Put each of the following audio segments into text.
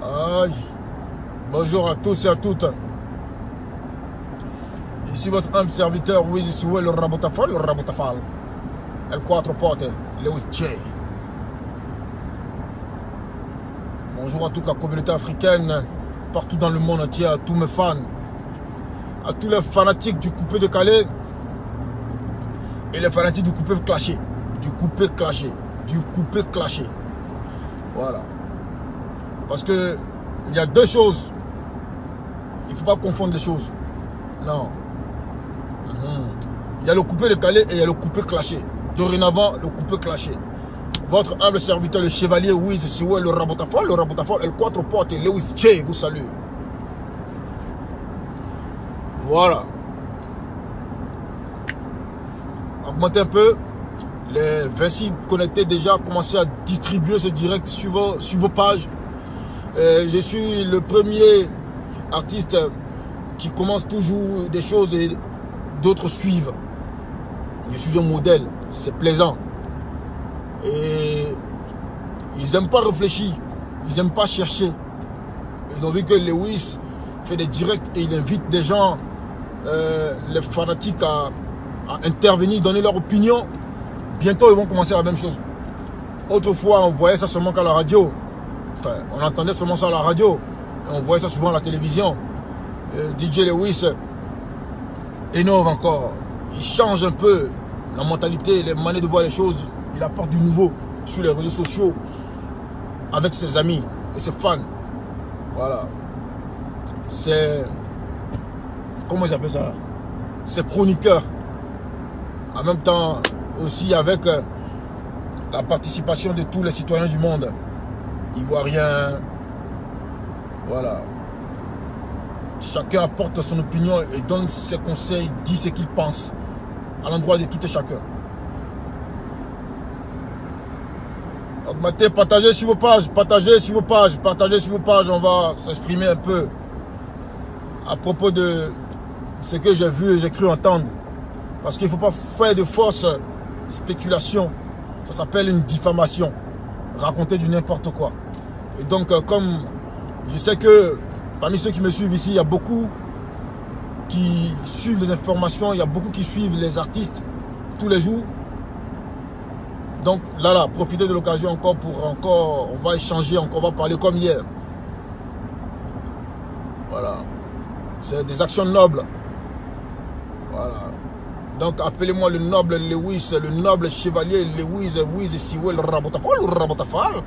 Aïe. Bonjour à tous et à toutes. Ici votre humble serviteur Wiz Soué, le Rabotafal, le Rabotafal. El Quattro Porte, Lewis J. Bonjour à toute la communauté africaine, partout dans le monde entier, à tous mes fans, à tous les fanatiques du coupé de Calais et les fanatiques du coupé clashé. Du coupé clashé. Du coupé clashé. Voilà. Parce que il y a deux choses. Il ne faut pas confondre les choses. Non. Il y a le coupé de Calais et il y a le coupé clashé. Dorénavant, le coupé clashé. Votre humble serviteur, le chevalier Wiz Soué, le Rabotafal, El Quattro Porte et Lewis J vous salue. Voilà. Augmentez un peu. Les 26 connectés déjà commencé à distribuer ce direct sur vos pages. Je suis le premier artiste qui commence toujours des choses et d'autres suivent. Je suis un modèle, c'est plaisant. Et ils n'aiment pas réfléchir, ils n'aiment pas chercher. Ils ont vu que Lewis fait des directs et il invite des gens, les fanatiques à intervenir, donner leur opinion. Bientôt ils vont commencer la même chose. Autrefois on voyait ça seulement qu'à la radio. Enfin, on entendait seulement ça à la radio. Et on voyait ça souvent à la télévision. DJ Lewis innove encore. Il change un peu la mentalité, les manières de voir les choses. Il apporte du nouveau sur les réseaux sociaux avec ses amis et ses fans. Voilà. C'est... Comment j'appelle ça? C'est chroniqueur. En même temps aussi avec la participation de tous les citoyens du monde. Ivoiriens. Voilà. Chacun apporte son opinion et donne ses conseils, dit ce qu'il pense à l'endroit de tout et chacun. Augmentez, partagez sur vos pages, on va s'exprimer un peu à propos de ce que j'ai vu et j'ai cru entendre. Parce qu'il ne faut pas faire de fausses spéculations. Ça s'appelle une diffamation. Raconter du n'importe quoi. Et donc, comme je sais que parmi ceux qui me suivent ici, il y a beaucoup qui suivent les informations, il y a beaucoup qui suivent les artistes tous les jours. Donc là, profitez de l'occasion encore, on va échanger, on va parler comme hier. Voilà. C'est des actions nobles. Voilà. Donc appelez-moi le noble Lewis, le noble chevalier Lewis Soué, le Rabotafal,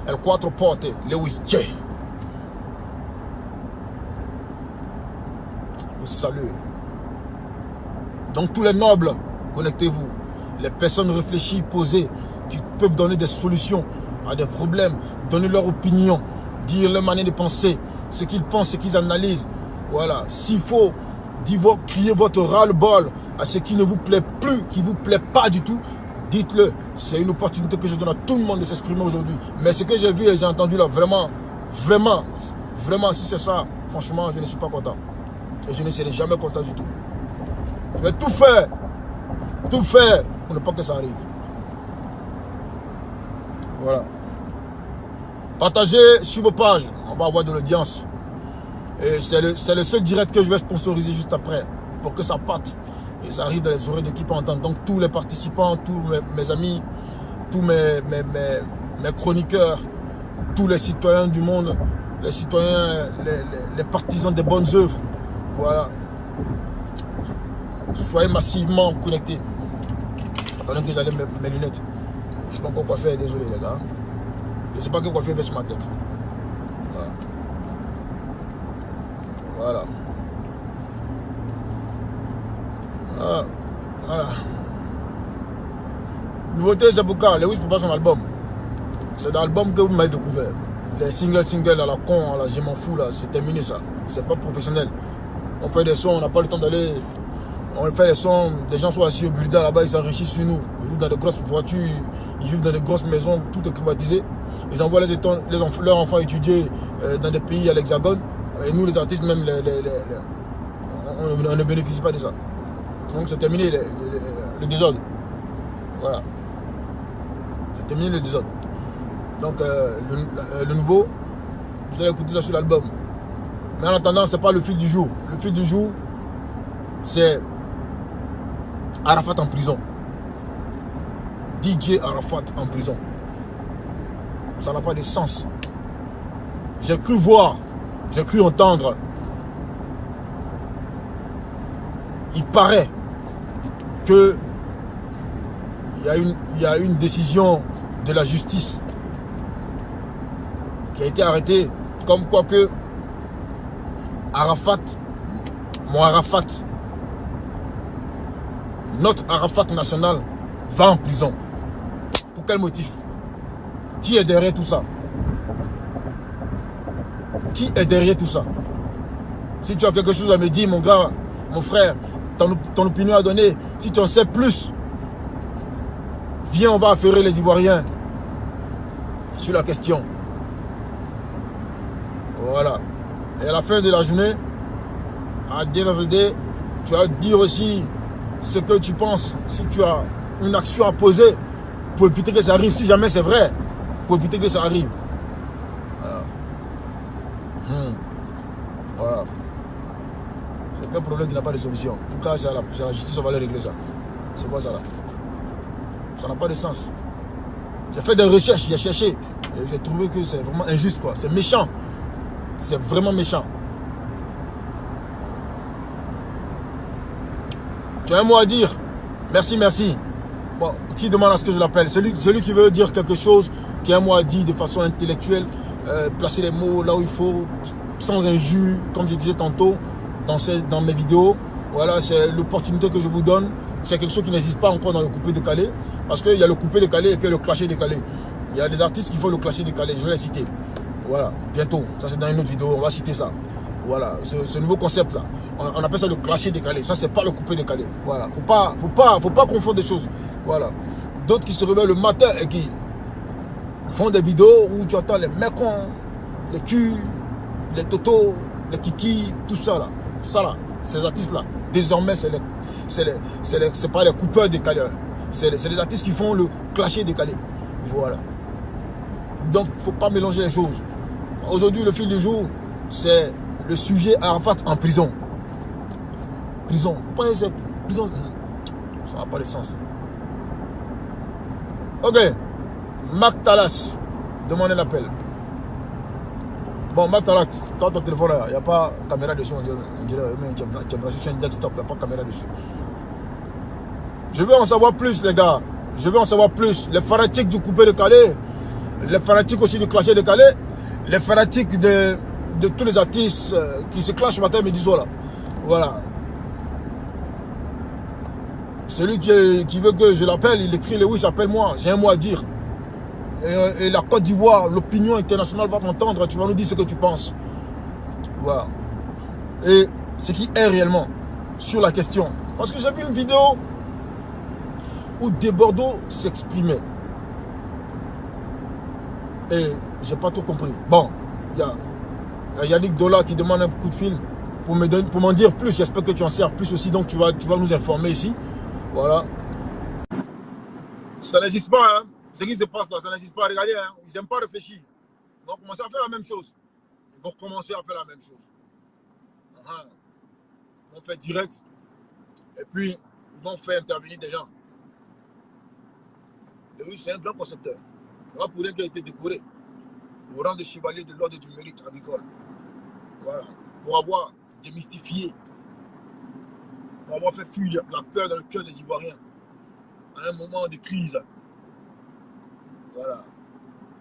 El Quattro Porte, Lewis J. Salut. Donc tous les nobles, connectez-vous. Les personnes réfléchies, posées, qui peuvent donner des solutions à des problèmes, donner leur opinion, dire leur manière de penser, ce qu'ils pensent, ce qu'ils analysent. Voilà. S'il faut crier votre ras-le-bol à ce qui ne vous plaît plus, qui ne vous plaît pas du tout, dites-le. C'est une opportunité que je donne à tout le monde de s'exprimer aujourd'hui. Mais ce que j'ai vu et j'ai entendu là, vraiment, si c'est ça, franchement, je ne suis pas content. Et je ne serai jamais content du tout. Je vais tout faire pour ne pas que ça arrive. Voilà. Partagez sur vos pages, on va avoir de l'audience. Et c'est le seul direct que je vais sponsoriser juste après, pour que ça parte. Et ça arrive dans les oreilles de qui peut entendre. Donc tous les participants, tous mes amis, tous mes chroniqueurs, tous les citoyens du monde, les citoyens, les partisans des bonnes œuvres. Voilà. Soyez massivement connectés. Attendez que j'enlève mes lunettes. Je ne sais pas quoi faire, désolé les gars. Je ne sais pas quoi faire sur ma tête. Voilà. Voilà. Nouveauté, c'est pourquoi Lewis prépare son album. C'est l'album que vous m'avez découvert. Les singles à la con, à la je m'en fous là, c'est terminé ça. C'est pas professionnel. On fait des sons, on n'a pas le temps d'aller. On fait des sons, des gens sont assis au bulletin là-bas, ils s'enrichissent sur nous. Ils roulent dans de grosses voitures, ils vivent dans de grosses maisons, tout est privatisé. Ils envoient leurs enfants étudier dans des pays à l'Hexagone. Et nous les artistes même, on ne bénéficie pas de ça. Donc c'est terminé le désordre. Voilà. C'est terminé le désordre. Donc le nouveau, Vous allez écouter ça sur l'album. Mais en attendant, ce n'est pas le fil du jour. Le fil du jour, c'est Arafat en prison. DJ Arafat en prison. Ça n'a pas de sens. J'ai cru voir, j'ai cru entendre. Il paraît que il y a une décision de la justice qui a été arrêtée, comme quoi que Arafat, mon Arafat, notre Arafat national va en prison. Pour quel motif? Qui est derrière tout ça? Qui est derrière tout ça? Si tu as quelque chose à me dire, mon gars, mon frère, ton opinion à donner, si tu en sais plus, viens, on va affairer les Ivoiriens sur la question. Voilà. Et à la fin de la journée, à DVD, tu vas dire aussi ce que tu penses. Si tu as une action à poser pour éviter que ça arrive, si jamais c'est vrai, pour éviter que ça arrive. Voilà. Voilà. C'est un problème qui n'a pas de solution. En tout cas, c'est la justice, on va aller régler ça. C'est quoi ça là? Ça n'a pas de sens. J'ai fait des recherches, j'ai cherché. Et j'ai trouvé que c'est vraiment injuste, quoi. C'est méchant. C'est vraiment méchant. Tu as un mot à dire? Merci, merci. Bon, qui demande à ce que je l'appelle? Celui qui veut dire quelque chose, qui a un mot à dire de façon intellectuelle, placer les mots là où il faut, sans injure, comme je disais tantôt dans mes vidéos. Voilà, c'est l'opportunité que je vous donne. C'est quelque chose qui n'existe pas encore dans le coupé-décalé. Parce qu'il y a le coupé-décalé et puis le clashé-décalé. Il y a des artistes qui font le clashé-décalé. Je vais les citer. Voilà, bientôt. Ça, c'est dans une autre vidéo. On va citer ça. Voilà, ce nouveau concept-là. On appelle ça le clashé-décalé. Ça, c'est pas le coupé-décalé. Voilà, faut pas confondre des choses. Voilà. D'autres qui se réveillent le matin et qui font des vidéos où tu entends les mécons, les culs, les totos, les kikis, tout ça là. Ça là, ces artistes-là. Désormais, c'est pas les coupeurs décalés. C'est les artistes qui font le clashé décalé. Voilà. Donc, il ne faut pas mélanger les choses. Aujourd'hui, le fil du jour, c'est le sujet Arafat en prison. Prison. Prison. Ça n'a pas de sens. Ok. Marc Talas. Demandez l'appel. Bon, Marc Talas, quand ton téléphone, il n'y a pas de caméra dessus. On dirait tu es branché sur un desktop, il n'y a pas de caméra dessus. Je veux en savoir plus, les gars. Je veux en savoir plus. Les fanatiques du coupé de Calais, les fanatiques aussi du clashé de Calais, les fanatiques de tous les artistes qui se clashent matin, midi, soir. Voilà. Celui qui veut que je l'appelle, il écrit Lewis, appelle-moi. J'ai un mot à dire. Et la Côte d'Ivoire, l'opinion internationale va t'entendre. Tu vas nous dire ce que tu penses. Voilà. Et ce qui est réellement sur la question. Parce que j'ai vu une vidéo où Desbordeaux s'exprimait. Et j'ai pas trop compris. Bon, il y a Yannick Dola qui demande un coup de fil pour m'en dire plus. J'espère que tu en sers plus aussi. Donc tu vas nous informer ici. Voilà. Ça n'existe pas, hein. Ce qui se passe là, ça n'existe pas. Regardez, hein. Ils n'aiment pas réfléchir. Ils vont commencer à faire la même chose. Ils vont commencer à faire la même chose. Ils vont faire direct. Et puis, ils vont faire intervenir des gens. Et oui, c'est un grand concepteur. Il va pour rien qu'il a été décoré au rang de chevalier de l'ordre du mérite agricole. Voilà. Pour avoir démystifié, pour avoir fait fuir la peur dans le cœur des Ivoiriens à un moment de crise. Voilà.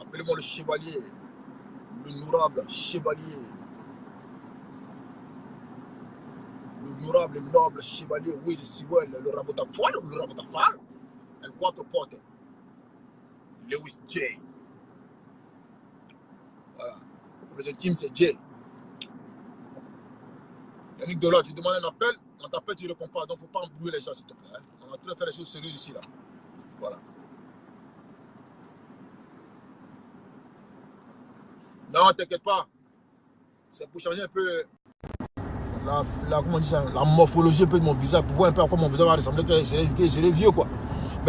Appelez-moi le chevalier, l'honorable chevalier, l'honorable et noble chevalier Wiz Siwel, le Rabotafal, el Quattro Porte, Lewis J. Voilà. Le président team, c'est J. Yannick Dola, tu demandes un appel, on t'appelle, tu ne réponds pas, donc il ne faut pas embrouiller les gens, s'il te plaît. Hein. On est en train de faire les choses sérieuses ici, là. Voilà. Non, t'inquiète pas. C'est pour changer un peu comment on dit ça, la morphologie un peu de mon visage, pour voir un peu à quoi mon visage va ressembler, que c'est les vieux, quoi.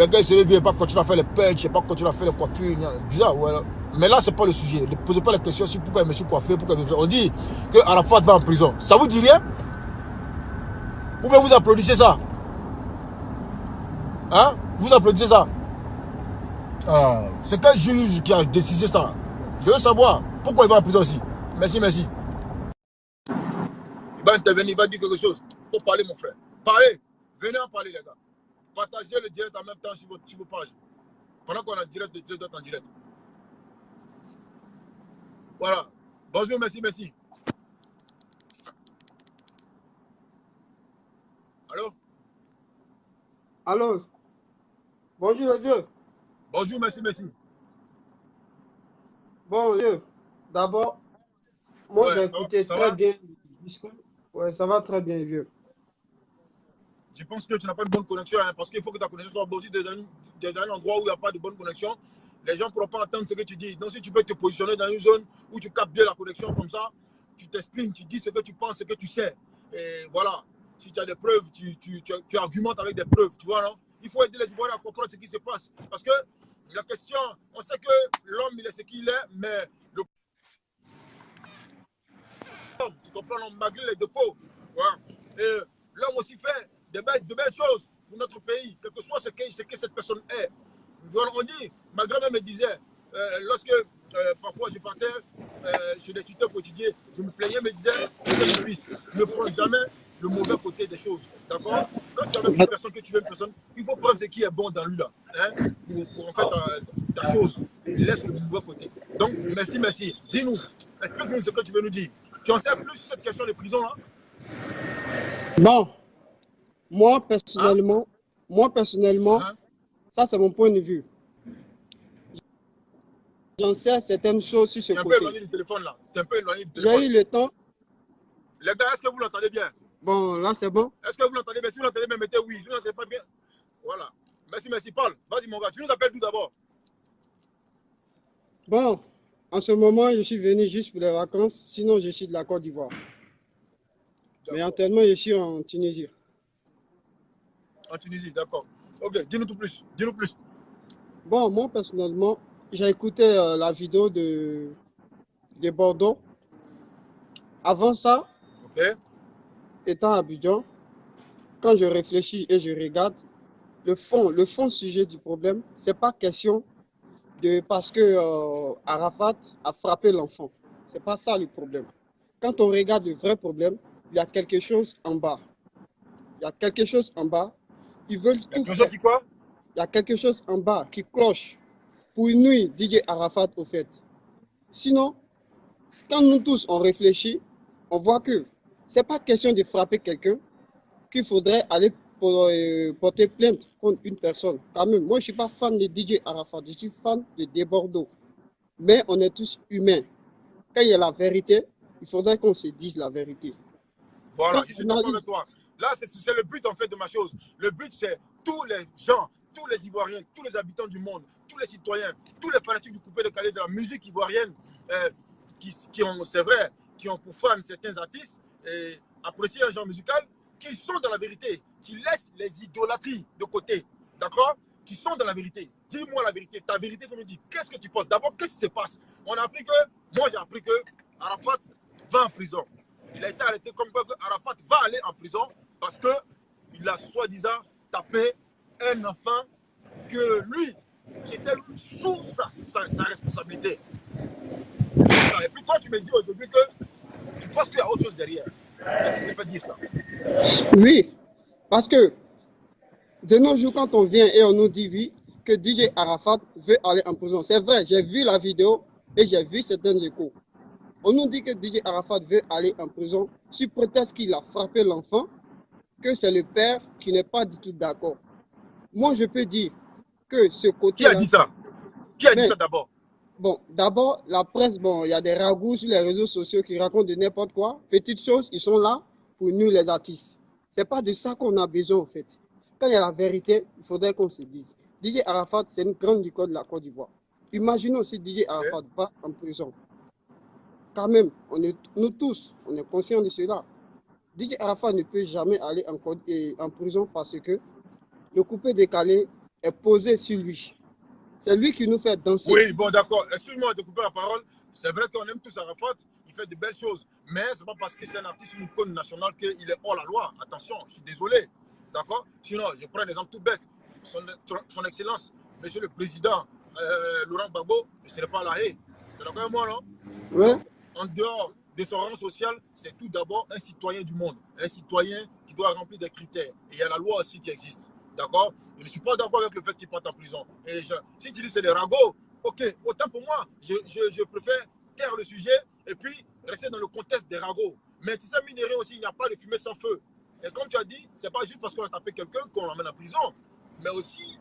Mais quand il se lève, il pas continuer à faire les pêches, il pas continuer à faire les coiffures. Bizarre, voilà. Mais là, c'est pas le sujet. Ne posez pas la question sur pourquoi je me suis coiffé, pourquoi on dit que Arafat va en prison. Ça vous dit rien? Ou bien vous applaudissez ça? Hein? Vous applaudissez ça? Ah, c'est quel juge qui a décidé ça? Je veux savoir pourquoi il va en prison aussi. Merci, merci. Il va intervenir, il va dire quelque chose. Il faut parler, mon frère. Parlez. Venez en parler, les gars. Partagez le direct en même temps sur vos pages. Pendant qu'on est en direct, le direct doit être en direct. Voilà. Bonjour, merci, merci. Allô? Allô? Bonjour, vieux. Bonjour, merci, merci. Bon, vieux. D'abord, moi, Ouais, j'ai écouté ça très va? bien le discours. Ouais, ça va très bien, vieux. Je pense que tu n'as pas une bonne connexion, hein, parce qu'il faut que ta connexion soit bonne. Si tu es dans un endroit où il n'y a pas de bonne connexion, les gens ne pourront pas entendre ce que tu dis. Donc, si tu peux te positionner dans une zone où tu captes bien la connexion comme ça, tu t'exprimes, tu dis ce que tu penses, ce que tu sais. Et voilà. Si tu as des preuves, tu argumentes avec des preuves, tu vois, non? Il faut aider les Ivoiriens à comprendre ce qui se passe. Parce que la question, on sait que l'homme, il est ce qu'il est, mais le tu comprends, non, malgré les défauts. Voilà. Et l'homme aussi fait de belles choses pour notre pays, quel que soit ce que cette personne est. On dit, ma grand-mère me disait, lorsque parfois je partais chez des tuteurs quotidiens, je me plaignais, me disait, mon fils, ne prends jamais le mauvais côté des choses. D'accord? Quand tu es avec une personne, que tu veux une personne, il faut prendre ce qui est bon dans lui là, hein, pour en fait ta chose. Laisse le mauvais côté. Donc, merci, merci. Dis-nous, explique-nous ce que tu veux nous dire. Tu en sais plus sur cette question de prison là? Bon, moi, Hein? personnellement, moi, personnellement, Hein? ça, c'est mon point de vue. J'en sais certaines choses sur ce Tu es un peu côté. éloigné du téléphone là. Tu es un peu éloigné du téléphone. J'ai eu le temps. Les gars, est-ce que vous l'entendez bien? Bon, là, c'est bon. Est-ce que vous l'entendez bien? Si vous l'entendez bien, mettez oui. Si vous l'entendez pas bien, voilà. Merci, merci. Paul, vas-y mon gars. Tu nous appelles d'où d'abord? Bon, en ce moment, je suis venu juste pour les vacances. Sinon, je suis de la Côte d'Ivoire. Mais D'accord. actuellement, je suis en Tunisie. En Tunisie, d'accord. Ok, dis-nous tout plus. Dis-nous plus. Bon, moi, personnellement, j'ai écouté la vidéo de Bordeaux. Avant ça, Ok. étant à Abidjan, quand je réfléchis et je regarde, le fond sujet du problème, c'est pas question de parce que Arafat a frappé l'enfant. C'est pas ça le problème. Quand on regarde le vrai problème, il y a quelque chose en bas. Il y a quelque chose en bas. Ils veulent Il y a tout quelque chose faire. qui quoi? Il y a quelque chose en bas qui cloche pour nuire DJ Arafat au fait. Sinon, quand nous tous on réfléchit, on voit que c'est pas question de frapper quelqu'un qu'il faudrait aller porter plainte contre une personne. Quand même, moi je suis pas fan de DJ Arafat, je suis fan de Bordeaux. Mais on est tous humains. Quand il y a la vérité, il faudrait qu'on se dise la vérité. Voilà, Quand je suis on d'accord arrive, avec toi. Là, c'est le but en fait de ma chose. Le but, c'est tous les gens, tous les Ivoiriens, tous les habitants du monde, tous les citoyens, tous les fanatiques du coupé de Calais de la musique ivoirienne, qui ont, c'est vrai, qui ont pour fans certains artistes et apprécient un genre musical, qui sont dans la vérité, qui laissent les idolâtries de côté, d'accord? Qui sont dans la vérité. Dis-moi la vérité. Ta vérité, il faut me dire, qu'est-ce que tu penses? D'abord, qu'est-ce qui se passe? On a appris que, moi j'ai appris que Arafat va en prison. Il a été arrêté comme quoi Arafat va aller en prison parce qu'il a soi-disant tapé un enfant que lui, qui était sous sa responsabilité. Et puis toi, tu me dis aujourd'hui que tu penses qu'il y a autre chose derrière. Qu'est-ce qui te fait dire ça? oui, parce que de nos jours, quand on vient et on nous dit oui, que DJ Arafat veut aller en prison, c'est vrai, j'ai vu la vidéo et j'ai vu certains échos. On nous dit que DJ Arafat veut aller en prison sous prétexte qu'il a frappé l'enfant, que c'est le père qui n'est pas du tout d'accord. Moi, je peux dire que ce Qui a côté-là, dit ça? Qui a dit mais ça d'abord? bon, d'abord, la presse, bon, il y a des ragots sur les réseaux sociaux qui racontent de n'importe quoi. Petites choses, ils sont là pour nous, les artistes. C'est pas de ça qu'on a besoin, en fait. Quand il y a la vérité, il faudrait qu'on se dise. DJ Arafat, c'est une grande icône de la Côte d'Ivoire. Imaginons si DJ Okay. Arafat va en prison. Quand même, nous tous, on est conscients de cela. DJ Arafat ne peut jamais aller en prison parce que le coupé décalé est posée sur lui. C'est lui qui nous fait danser. Oui, bon, d'accord. Excuse-moi de couper la parole. C'est vrai qu'on aime tous Arafat. Il fait de belles choses. Mais ce n'est pas parce que c'est un artiste, une icône nationale qu'il est hors la loi. Attention, je suis désolé. D'accord? Sinon, je prends un exemple tout bête. Son Excellence, Monsieur le Président Laurent Gbagbo, ce n'est pas la haie. C'est d'accord avec moi, non? Oui. Donc, en dehors de son rang social, c'est tout d'abord un citoyen du monde. Un citoyen qui doit remplir des critères. Et il y a la loi aussi qui existe. D'accord? Je ne suis pas d'accord avec le fait qu'il parte en prison. Et si tu dis que c'est des ragots, ok, autant pour moi, je préfère taire le sujet et puis rester dans le contexte des ragots. Mais tu sais, mine de rien aussi, il n'y a pas de fumée sans feu. Et comme tu as dit, ce n'est pas juste parce qu'on a tapé quelqu'un qu'on l'emmène en prison. Mais aussi,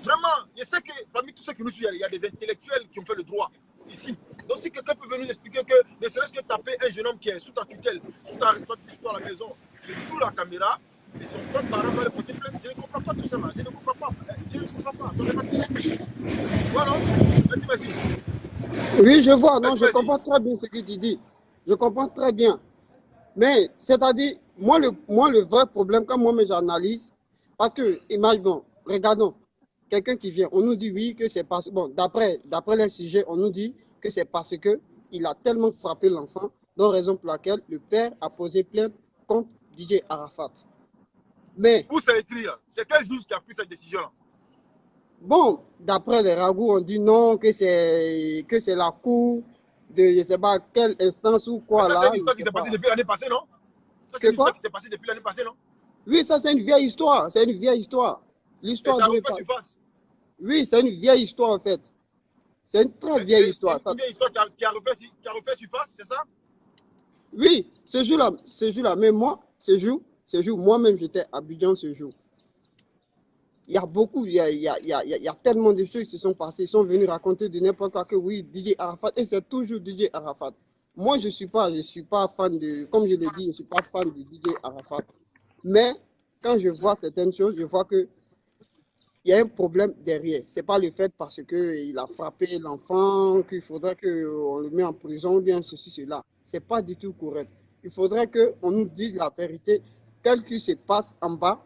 vraiment, je sais que parmi tous ceux qui nous suivent, il y a des intellectuels qui ont fait le droit ici. Donc si quelqu'un peut venir nous expliquer que ne serait-ce que taper un jeune homme qui est sous ta tutelle, sous ta responsabilité à la maison, sous la caméra, et son compte par rapport à porter plainte, je ne comprends pas tout ça là. Je ne comprends pas. Je ne comprends pas. Ça me fatigue. Voilà. Merci. Oui, je vois. Non, je comprends très bien ce que tu dis. Je comprends très bien. Mais, c'est-à-dire, moi, le vrai problème, quand moi, j'analyse, parce que, imaginons, regardons, quelqu'un qui vient, on nous dit oui, que c'est parce que, bon, d'après les sujets, on nous dit que c'est parce que il a tellement frappé l'enfant, donc raison pour laquelle le père a posé plainte contre DJ Arafat. Mais. Où c'est écrit? C'est quel juge qui a pris cette décision-là? Bon, d'après les ragouts, on dit non, que c'est la cour de je ne sais pas quelle instance ou quoi là. C'est une histoire qui s'est passée depuis l'année passée, non? C'est une histoire qui s'est passée depuis l'année passée, non? Oui, ça c'est une vieille histoire. C'est une vieille histoire. L'histoire de surface. Oui, c'est une vieille histoire en fait. C'est une très vieille histoire. C'est une vieille histoire qui a refait surface, c'est ça? Oui, ce jour-là, mais moi, moi-même j'étais à Abidjan ce jour. Il y a beaucoup, il y a tellement de choses qui se sont passées. Ils sont venus raconter de n'importe quoi que oui, DJ Arafat, et c'est toujours DJ Arafat. Moi, je suis pas fan de, comme je l'ai dit, je ne suis pas fan de DJ Arafat. Mais quand je vois certaines choses, je vois que il y a un problème derrière. Ce n'est pas le fait parce qu'il a frappé l'enfant qu'il faudrait qu'on le mette en prison ou bien ceci, cela. Ce n'est pas du tout correct. Il faudrait qu'on nous dise la vérité, tel qu'il se passe en bas,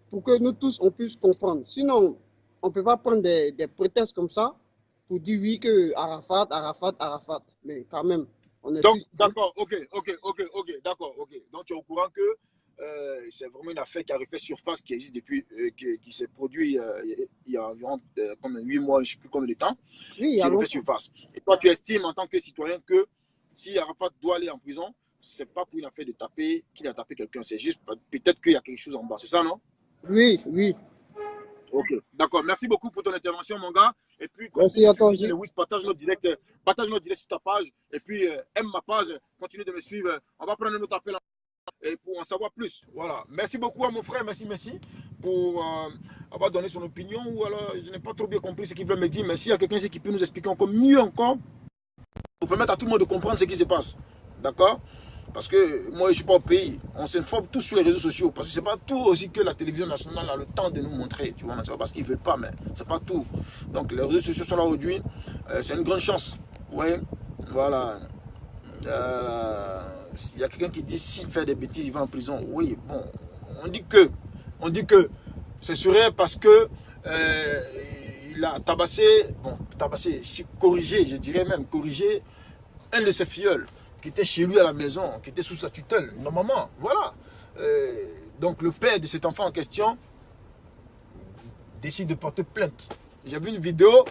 pour que nous tous, on puisse comprendre. Sinon, on ne peut pas prendre des prétextes comme ça pour dire oui que Arafat. Mais quand même, on est... Donc, d'accord, ok. D'accord, ok. Donc, tu es au courant que c'est vraiment une affaire qui a refait surface, qui existe depuis, qui s'est produit il y a environ comme 8 mois, je ne sais plus combien de temps, oui, qui refait surface. Et toi, tu estimes en tant que citoyen que si Arafat doit aller en prison, ce n'est pas pour une affaire de taper, qu'il a tapé quelqu'un, c'est juste peut-être qu'il y a quelque chose en bas, c'est ça, non? Oui, oui. Ok, d'accord. Merci beaucoup pour ton intervention, mon gars. Et puis, merci à toi. Partage notre direct sur ta page. Et puis, aime ma page. Continue de me suivre. On va prendre un autre appel et pour en savoir plus. Voilà. Merci beaucoup à mon frère. Merci pour avoir donné son opinion. Ou alors, je n'ai pas trop bien compris ce qu'il veut me dire. Mais s'il y a quelqu'un qui peut nous expliquer encore mieux encore, pour permettre à tout le monde de comprendre ce qui se passe. D'accord? Parce que moi, je ne suis pas au pays. On s'informe tous sur les réseaux sociaux. Parce que ce n'est pas tout aussi que la télévision nationale a le temps de nous montrer. Tu vois, ce n'est pas parce qu'ils ne veulent pas, mais ce n'est pas tout. Donc, les réseaux sociaux sont là aujourd'hui. C'est une grande chance. Vous voyez? Voilà. Il y a quelqu'un qui dit s'il fait des bêtises, il va en prison. Oui, bon. On dit que ce serait parce que il a tabassé, corrigé, je dirais même corrigé un de ses filleuls qui était chez lui à la maison, qui était sous sa tutelle, normalement, voilà. Donc le père de cet enfant en question décide de porter plainte. J'ai vu une vidéo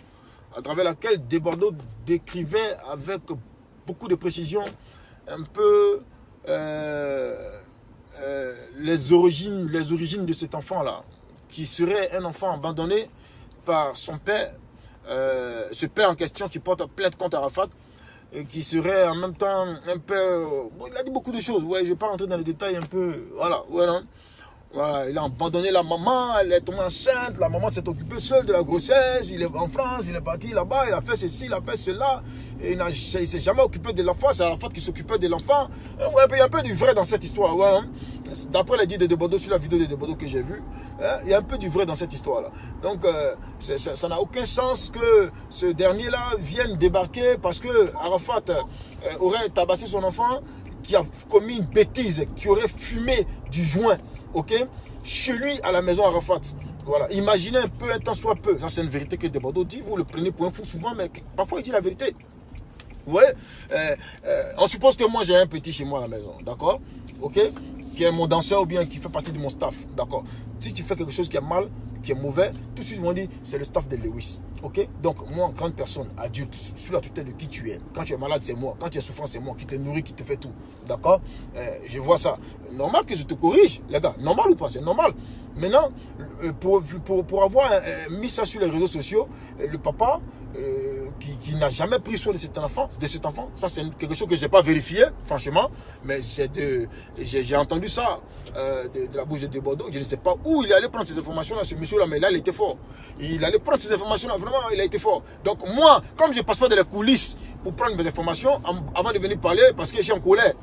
à travers laquelle Desbordeaux décrivait avec beaucoup de précision un peu les origines de cet enfant-là, qui serait un enfant abandonné par son père, ce père en question qui porte plainte contre Arafat, qui serait en même temps un peu... Bon, il a dit beaucoup de choses, ouais, je ne vais pas rentrer dans les détails un peu... Voilà, ouais, non. Voilà, il a abandonné la maman, elle est tombée enceinte, la maman s'est occupée seule de la grossesse, il est en France, il est parti là-bas, il a fait ceci, il a fait cela, et il ne s'est jamais occupé de l'enfant, c'est Arafat qui s'occupait de l'enfant. Il y a un peu du vrai dans cette histoire, ouais, hein. D'après les dits de Desbordeaux, sur la vidéo de Desbordeaux que j'ai vue, hein, il y a un peu du vrai dans cette histoire-là. Donc, ça n'a aucun sens que ce dernier-là vienne débarquer parce que Arafat aurait tabassé son enfant, qui a commis une bêtise, qui aurait fumé du joint, ok, chez lui à la maison Arafat. Voilà, imaginez un peu, un temps soit peu. Ça, c'est une vérité que Desbordeaux dit. Vous le prenez pour un fou souvent, mais parfois il dit la vérité. Ouais, on suppose que moi j'ai un petit chez moi à la maison, d'accord? Ok? Qui est mon danseur ou bien qui fait partie de mon staff, d'accord? Si tu fais quelque chose qui est mal, qui est mauvais, tout de suite ils vont dire c'est le staff de Lewis, ok? Donc moi, grande personne, adulte, sous la tutelle de qui tu es. Quand tu es malade, c'est moi. Quand tu es souffrant, c'est moi qui te nourrit, qui te fait tout, d'accord? Je vois ça. Normal que je te corrige, les gars. Normal ou pas? C'est normal. Maintenant, pour avoir mis ça sur les réseaux sociaux, le papa qui n'a jamais pris soin de cet enfant, ça c'est quelque chose que je n'ai pas vérifié, franchement, mais j'ai entendu ça de la bouche de Desbordeaux. Je ne sais pas où il est allé prendre ces informations-là, ce monsieur-là, mais là il était fort. Il allait prendre ces informations-là, vraiment, il a été fort. Donc moi, comme je ne passe pas dans les coulisses pour prendre mes informations, avant de venir parler, parce que je suis en colère,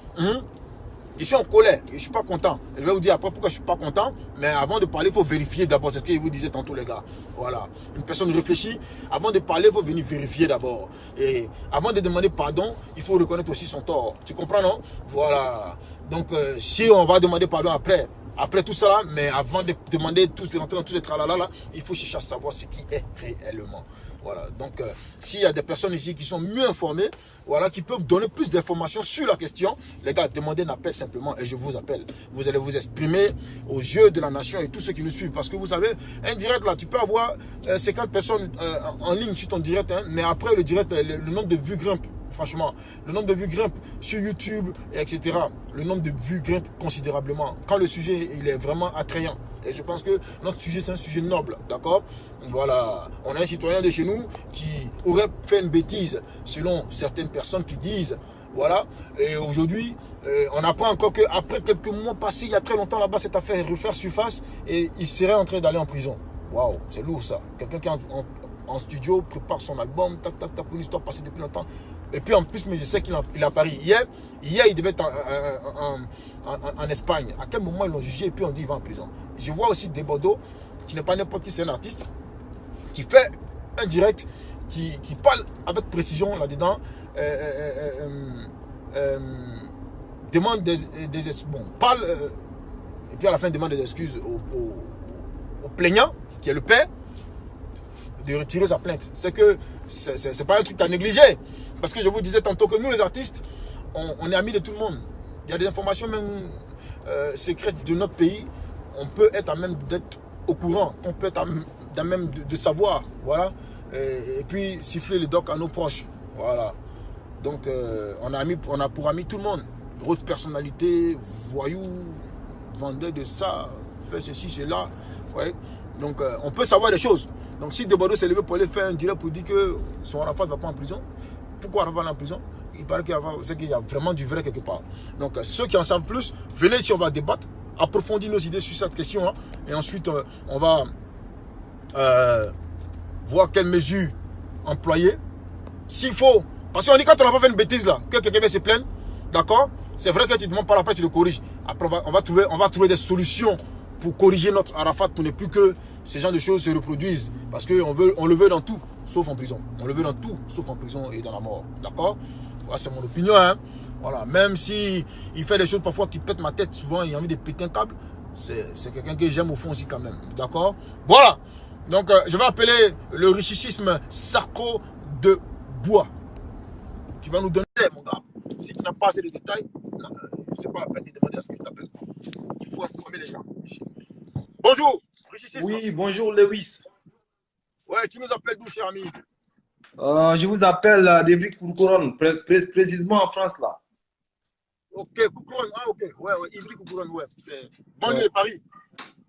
je suis en colère, je ne suis pas content. Je vais vous dire après pourquoi je ne suis pas content. Mais avant de parler, il faut vérifier d'abord. C'est ce que je vous disais tantôt, les gars. Voilà. Une personne réfléchit. Avant de parler, il faut venir vérifier d'abord. Et avant de demander pardon, il faut reconnaître aussi son tort. Tu comprends, non? Voilà. Donc, si on va demander pardon après tout ça, mais avant de demander tout ces tralala, il faut chercher à savoir ce qui est réellement. Voilà, donc s'il y a des personnes ici qui sont mieux informées, voilà, qui peuvent donner plus d'informations sur la question, les gars, demandez un appel simplement et je vous appelle. Vous allez vous exprimer aux yeux de la nation et tous ceux qui nous suivent. Parce que vous savez, un direct là, tu peux avoir 50 personnes en ligne sur ton direct, hein, mais après le direct, le nombre de vues grimpe. Franchement, le nombre de vues grimpe sur YouTube, etc. Le nombre de vues grimpe considérablement. Quand le sujet il est vraiment attrayant. Et je pense que notre sujet, c'est un sujet noble. D'accord? Voilà. On a un citoyen de chez nous qui aurait fait une bêtise, selon certaines personnes qui disent. Voilà. Et aujourd'hui, on apprend encore qu'après quelques mois passés, il y a très longtemps là-bas, cette affaire refaire surface et il serait en train d'aller en prison. Waouh, c'est lourd ça. Quelqu'un qui est en studio prépare son album, tac, tac, tac, pour une histoire passée depuis longtemps. Et puis en plus, mais je sais qu'il est à Paris. Hier, il devait être en Espagne. À quel moment ils l'ont jugé et puis on dit qu'il va en prison. Je vois aussi Desbordeaux, qui n'est pas n'importe qui, c'est un artiste, qui fait un direct, qui parle avec précision là-dedans, demande des excuses, bon, parle, et puis à la fin demande des excuses au plaignant, qui est le père, de retirer sa plainte. C'est que c'est pas un truc à négliger. Parce que je vous disais tantôt que nous, les artistes, on est amis de tout le monde. Il y a des informations même secrètes de notre pays. On peut être à même d'être au courant. On peut être à même de savoir. Voilà. Et puis siffler le doc à nos proches. Voilà. Donc on a pour amis tout le monde. Haute personnalité, voyous, vendeur de ça, fait ceci, cela. Ouais. Donc on peut savoir des choses. Donc si Desbordeaux s'est levé pour aller faire un direct pour dire que son Arafat ne va pas en prison, pourquoi Arafat va en prison? Il paraît qu'il y a vraiment du vrai quelque part. Donc ceux qui en savent plus, venez ici, on va débattre, approfondir nos idées sur cette question. Hein, et ensuite, on va voir quelles mesures employer. S'il faut, parce qu'on dit quand on n'a pas fait une bêtise là, que quelqu'un vient se plaindre, d'accord? C'est vrai que tu ne demandes pas après, tu le corriges. Après, on va trouver des solutions pour corriger notre Arafat pour ne plus que ces genres de choses se reproduisent. Parce qu'on le veut dans tout, sauf en prison. On le veut dans tout, sauf en prison et dans la mort. D'accord? Voilà, c'est mon opinion. Hein? Voilà. Même si il fait des choses parfois qui pètent ma tête, souvent il a envie de péter un câble. C'est quelqu'un que j'aime au fond aussi quand même. D'accord? Voilà. Donc je vais appeler le richissime Sarko de Bois. Tu vas nous donner, mon gars. Si tu n'as pas assez de détails, c'est pas la peine de demander à ce que je t'appelle. Il faut informer les gens ici. Bonjour, richissime. Oui, bonjour Lewis. Ouais, tu nous appelles d'où, cher ami? Je vous appelle d'Ivry Courcouronnes, précisément en France là. Ok, Courcouronnes, ah ok, ouais, Ivry Courcouronnes, ouais. C'est banlieue de Paris.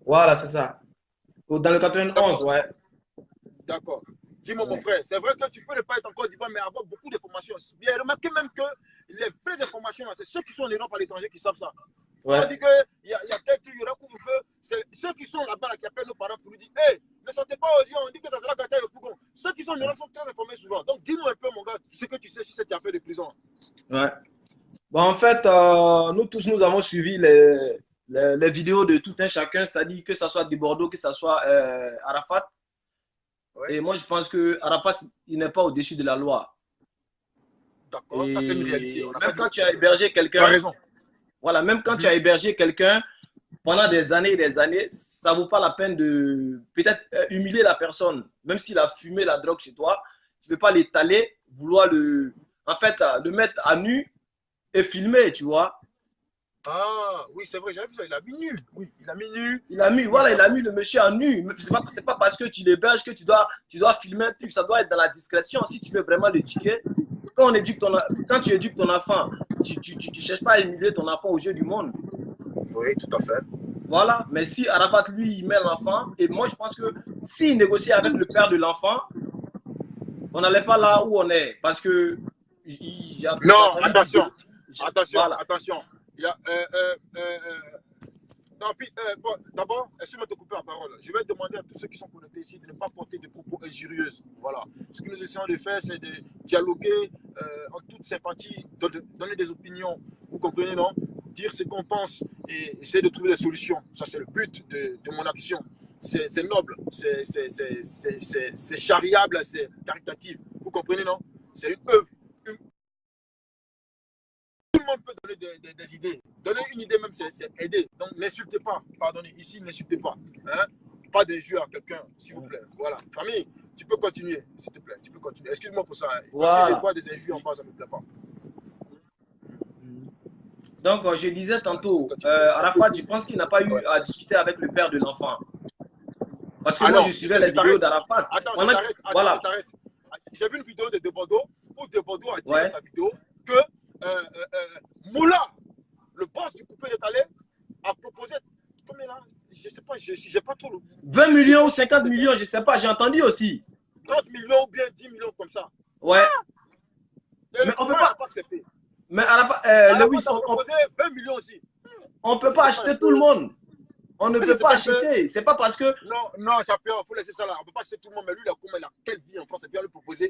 Voilà, c'est ça. Dans le 91, ouais. D'accord. Dis-moi, mon frère, c'est vrai que tu peux ne pas être en Côte d'Ivoire, mais avoir beaucoup d'informations. Bien, remarquez même que les vraies informations, c'est ceux qui sont en Europe à l'étranger qui savent ça. Ouais. On dit qu'il y a tel truc, il y aura couvre-feu. C'est ceux qui sont là-bas là, qui appellent nos parents pour nous dire hey, ne sortez pas aujourd'hui, on dit que ça sera gâté au Pougon. Ceux qui sont en Europe sont très informés souvent. Donc dis-nous un peu, mon gars, ce que tu sais sur cette affaire de prison. Ouais. Bon, en fait, nous tous, nous avons suivi les vidéos de tout un chacun, c'est-à-dire que ce soit Desbordeaux, que ce soit Arafat. Ouais. Et moi, je pense que Arafat, il n'est pas au-dessus de la loi. D'accord, ça c'est une réalité. Même quand tu as hébergé quelqu'un, tu as raison. Voilà, même quand tu as hébergé quelqu'un, pendant des années et des années, ça ne vaut pas la peine de peut-être humilier la personne. Même s'il a fumé la drogue chez toi, tu ne peux pas l'étaler, vouloir en fait, le mettre à nu et filmer, tu vois. Ah, oui, c'est vrai, j'avais vu ça. Il a mis nu. Oui, il a mis nu. Il a mis, voilà, il a mis le monsieur à nu. C'est pas parce que tu l'héberges que tu dois filmer un truc. Ça doit être dans la discrétion. Si tu veux vraiment l'éduquer, quand tu éduques ton enfant, tu ne cherches pas à humilier ton enfant aux yeux du monde. Oui, tout à fait. Voilà. Mais si Arafat, lui, il met l'enfant, et moi, je pense que s'il négocie avec le père de l'enfant, on n'allait pas là où on est. Parce que. Non, attention. Attention, voilà. attention. Il y a, non, puis, bon, d'abord, excuse-moi de te couper la parole. Je vais demander à tous ceux qui sont connectés ici de ne pas porter des propos injurieux. Voilà. Ce que nous essayons de faire, c'est de dialoguer en toute sympathie, donner des opinions. Vous comprenez, non? Dire ce qu'on pense et essayer de trouver des solutions. Ça, c'est le but de mon action. C'est noble, c'est chariable, c'est caritatif. Vous comprenez, non? C'est une œuvre. Tout le monde peut donner des idées. Donner une idée même, c'est aider. Donc, n'insultez pas. Pardonnez. Ici, n'insultez pas. Hein? Pas d'injure à quelqu'un, s'il vous plaît. Voilà. Famille, tu peux continuer, s'il te plaît. Tu peux continuer. Excuse-moi pour ça. Voilà. Si je vois des injures en bas, ça ne me plaît pas. Donc, je disais tantôt, Arafat, je pense qu'il n'a pas eu à discuter avec le père de l'enfant. Parce que moi, je suivais les vidéos d'Arafat. Attends, je t'arrête. J'ai vu une vidéo de Bordeaux où De Bordeaux a dit dans sa vidéo que Moula, le boss du coupé décalé, a proposé, combien là? Je ne sais pas, je n'ai pas trop le... 20 millions ou 50 millions, je ne sais pas, j'ai entendu aussi. 30 millions ou bien 10 millions comme ça. Ouais. Et mais on ne peut pas accepter. Mais Arafat, Lewis, on a proposé 20 millions aussi. On ne peut pas acheter tout le monde. On ne peut pas acheter. C'est pas parce que... Non, champion, il faut laisser ça là. On ne peut pas acheter tout le monde. Mais lui, il a quelle vie en France? Et puis, on lui propose.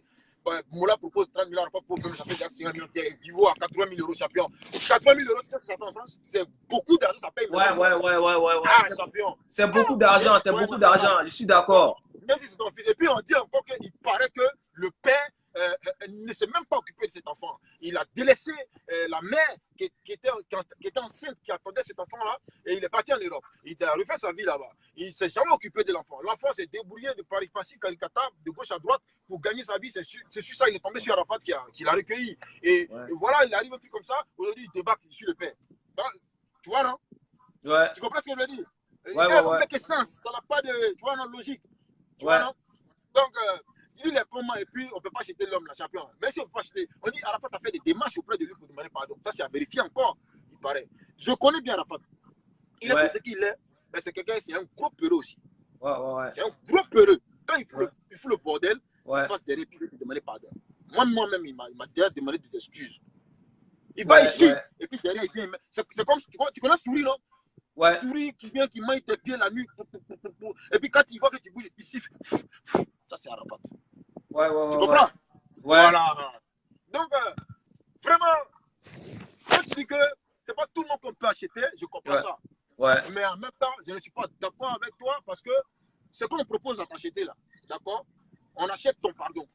Moula propose 30 millions. Arafat propose ça fait déjà 50 millions. Vivo à 80 000 euros, champion. 80 000 euros, tu sais ce que ça fait en France? C'est beaucoup d'argent, ça paye. Ouais. Ah, champion. C'est beaucoup d'argent, c'est beaucoup d'argent. Je suis d'accord. Même si c'est ton fils. Et puis, on dit encore qu'il paraît que le père ne s'est même pas occupé de cet enfant. Il a délaissé la mère qui était enceinte, qui attendait cet enfant-là, et il est parti en Europe. Il a refait sa vie là-bas. Il ne s'est jamais occupé de l'enfant. L'enfant s'est débrouillé de Paris-Passy, Calcutta, de gauche à droite, pour gagner sa vie. C'est sur ça, il est tombé sur Arafat qui l'a recueilli. Et voilà, il arrive un truc comme ça. Aujourd'hui, il débarque sur le père. Donc, tu vois, non? Ouais. Tu comprends ce que je veux dire? Ouais. Ça fait sens. Ça n'a pas de, tu vois, non, logique. Tu vois, non? Donc, il est comment et puis on ne peut pas acheter l'homme, la champion. Même si on ne peut pas acheter, on dit Arafat a fait des démarches auprès de lui pour demander pardon. Ça, c'est à vérifier encore, il paraît. Je connais bien Arafat. Il est tout ce qu'il est, mais c'est quelqu'un, c'est un gros peureux aussi. Ouais. C'est un gros peureux. Quand il fout le bordel, il passe derrière et il demande pardon. Moi-même, il m'a déjà demandé des excuses. Il va ici, et puis derrière, il vient. C'est comme, tu connais Souris, non? Ouais. Souris qui vient, qui mange tes pieds la nuit. Et puis quand il voit que tu bouges, il siffle. Ça, c'est Arafat. Ouais. Tu comprends? Voilà. Donc, vraiment, quand tu dis que c'est pas tout le monde qu'on peut acheter, je comprends ça. Ouais. Mais en même temps, je ne suis pas d'accord avec toi parce que ce qu'on propose à t'acheter là, d'accord? On achète ton pardon.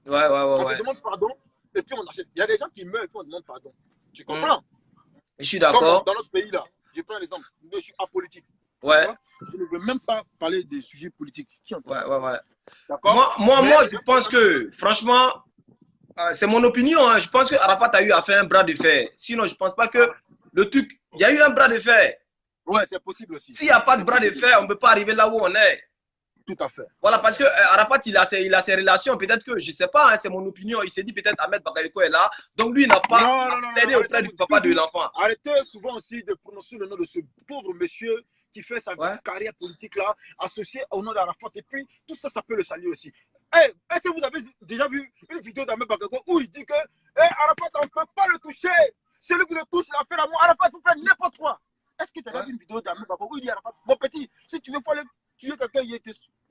Ouais. On te demande pardon et puis on achète. Il y a des gens qui meurent et puis on demande pardon. Tu comprends? Je suis d'accord. Dans notre pays là, je prends l'exemple, je suis apolitique. Ouais. Je ne veux même pas parler des sujets politiques. Ouais. D'accord? Moi, je pense que, franchement, c'est mon opinion. Hein. Je pense que Arafat a eu à faire un bras de fer. Sinon, je ne pense pas que le truc. Il y a eu un bras de fer. Ouais, c'est possible aussi. S'il n'y a pas de bras de fer, on ne peut pas arriver là où on est. Tout à fait. Voilà, parce que Arafat, il a ses relations. Peut-être que, je ne sais pas, hein, c'est mon opinion. Il s'est dit peut-être Ahmed Bakayoko est là. Donc, lui, il n'a pas aidé auprès du papa de l'enfant. Arrêtez souvent aussi de prononcer le nom de ce pauvre monsieur qui fait sa carrière politique là, associé au nom d'Arafat. Et puis, tout ça, ça peut le saluer aussi. Est-ce que vous avez déjà vu une vidéo d'Ahmed Bakayoko où il dit que Arafat, on ne peut pas le toucher. Celui qui le touche, il a fait l'amour. Arafat, vous faites n'importe quoi. Est-ce que tu as vu une vidéo d'Ahmed Bakayoko où il dit Arafat, mon petit, si tu veux pas tuer quelqu'un,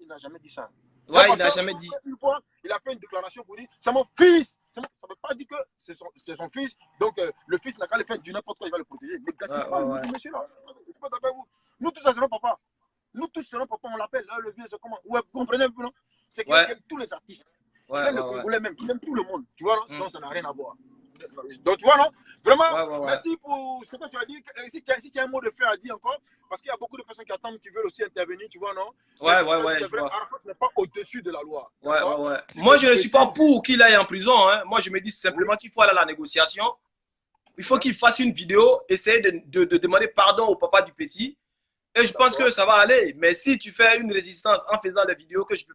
il n'a jamais dit ça. Ouais, il n'a jamais dit. Une fois, il a fait une déclaration pour dire c'est mon fils. Ça ne veut pas dire que c'est son fils. Donc, le fils n'a qu'à le faire du n'importe quoi, il va le protéger. Mais gâtez pas le monsieur là. Je ne suis pas d'accord avec vous. Nous tous, c'est notre papa. Nous tous, c'est notre papa, on l'appelle. Là, le vieux, c'est comment? Ouais, vous comprenez un peu, non? C'est qu'il aime tous les artistes. Il aime le Congolais même. Il aime tout le monde. Tu vois, non? Sinon, ça n'a rien à voir. Donc, tu vois, non? Vraiment, Ouais, ouais. merci pour ce que tu as dit. Si tu as un mot de fin à dire encore, parce qu'il y a beaucoup de personnes qui attendent, qui veulent aussi intervenir, tu vois, non? Ouais, Mais ouais, c'est vrai, Arafat n'est pas au-dessus de la loi. ouais, ouais, ouais. Si Moi, je ne quelqu'un suis pas bêtise, pour qu'il aille en prison. Hein. Moi, je me dis oui, simplement qu'il faut aller à la négociation. Il faut hein, qu'il fasse une vidéo, essayer de demander pardon au papa du petit. Et je pense que d'accord. ça va aller. Mais si tu fais une résistance en faisant les vidéos que je peux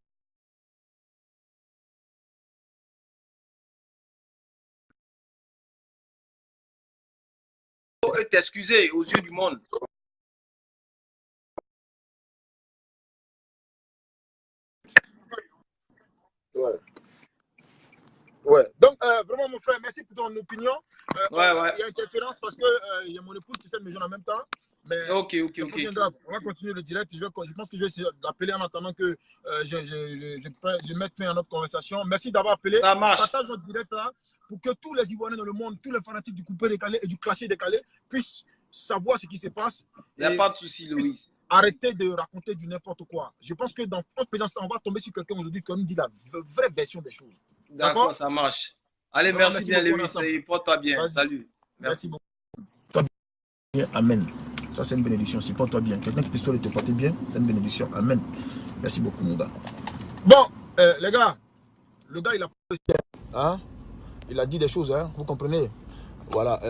t'excuser aux yeux du monde. Ouais. Ouais. Donc, vraiment, mon frère, merci pour ton opinion. Ouais, ouais. Il y a interférence parce que il y a mon épouse qui essaie de me joindre en même temps. Mais Ok, ok, c'est pas ok. bien grave. On va continuer le direct. Je pense que je vais essayer d'appeler en attendant que je mette fin à notre conversation. Merci d'avoir appelé. Ça marche. Partage notre direct là pour que tous les Ivoiriens dans le monde, tous les fanatiques du coupé décalé et du clashé décalé puissent savoir ce qui se passe Il n'y a et pas de souci, Louis. arrêter de raconter du n'importe quoi. Je pense que en faisant ça, on va tomber sur quelqu'un aujourd'hui qui nous dit la vraie version des choses. D'accord, D'accord? ça marche. Allez, Vraiment, merci merci bien, beaucoup. On est Louis. ensemble. Et porte-toi bien. Vas-y. Salut. Merci Merci. beaucoup. Bien, amen. Ça, c'est une bénédiction. Si porte-toi bien. Quelqu'un qui te souhaite de te porter bien, c'est une bénédiction. Amen. Merci beaucoup, mon gars. Bon, les gars, le gars, il a, hein, il a dit des choses, hein, vous comprenez? Voilà,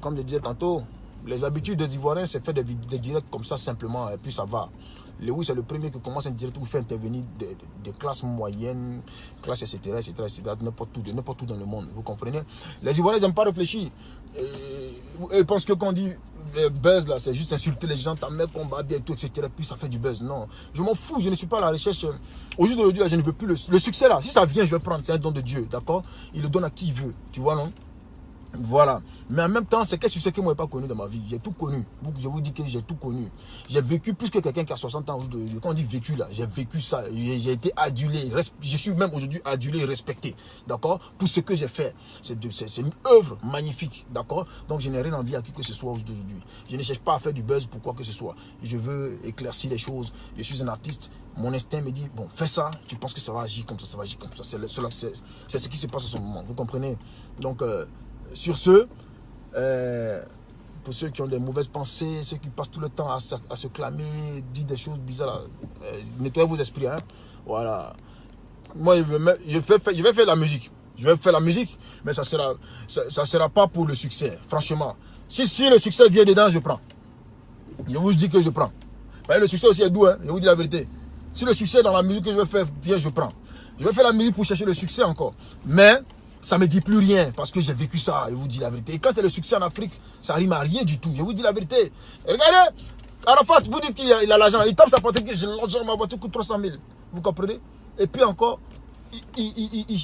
comme je disais tantôt, les habitudes des Ivoiriens, c'est faire des directs comme ça simplement, et puis ça va. Lewis, c'est le premier qui commence un direct où il fait intervenir des classes moyennes, classes, etc., n'importe où dans le monde, vous comprenez? Les Ivoiriens n'aiment pas réfléchir. Ils pensent que quand on dit buzz, là, c'est juste insulter les gens, ta mère combat bien et tout, etc., puis ça fait du buzz. Non, je m'en fous, je ne suis pas à la recherche. Au jour d'aujourd'hui, je ne veux plus le succès, là. Si ça vient, je vais prendre, c'est un don de Dieu, d'accord? Il le donne à qui il veut, tu vois, non? Voilà. Mais en même temps, c'est quelque chose que moi, je n'ai pas connu dans ma vie. J'ai tout connu. Je vous dis que j'ai tout connu. J'ai vécu plus que quelqu'un qui a 60 ans. Quand on dit vécu, là, j'ai vécu ça. J'ai été adulé. Je suis même aujourd'hui adulé et respecté. D'accord? Pour ce que j'ai fait. C'est une œuvre magnifique. D'accord? Donc, je n'ai rien envie à qui que ce soit aujourd'hui. Je ne cherche pas à faire du buzz pour quoi que ce soit. Je veux éclaircir les choses. Je suis un artiste. Mon instinct me dit, bon, fais ça. Tu penses que ça va agir comme ça, ça va agir comme ça. C'est ce qui se passe en ce moment. Vous comprenez? Donc, sur ce, pour ceux qui ont des mauvaises pensées, ceux qui passent tout le temps à se clamer, dire des choses bizarres, nettoyez vos esprits. Hein? Voilà. Moi, je vais faire la musique. Je vais faire la musique, mais ça sera pas pour le succès, franchement. Si le succès vient dedans, je prends. Je vous dis que je prends. Le succès aussi est doux, hein? Je vous dis la vérité. Si le succès dans la musique que je vais faire vient, je prends. Je vais faire la musique pour chercher le succès encore. Mais ça ne me dit plus rien parce que j'ai vécu ça, je vous dis la vérité. Et quand il y a le succès en Afrique, ça rime à rien du tout. Je vous dis la vérité. Et regardez, Arafat, vous dites qu'il a l'argent. Il tape sa voiture, l'argent, ma voiture coûte 300 000. Vous comprenez? Et puis encore, il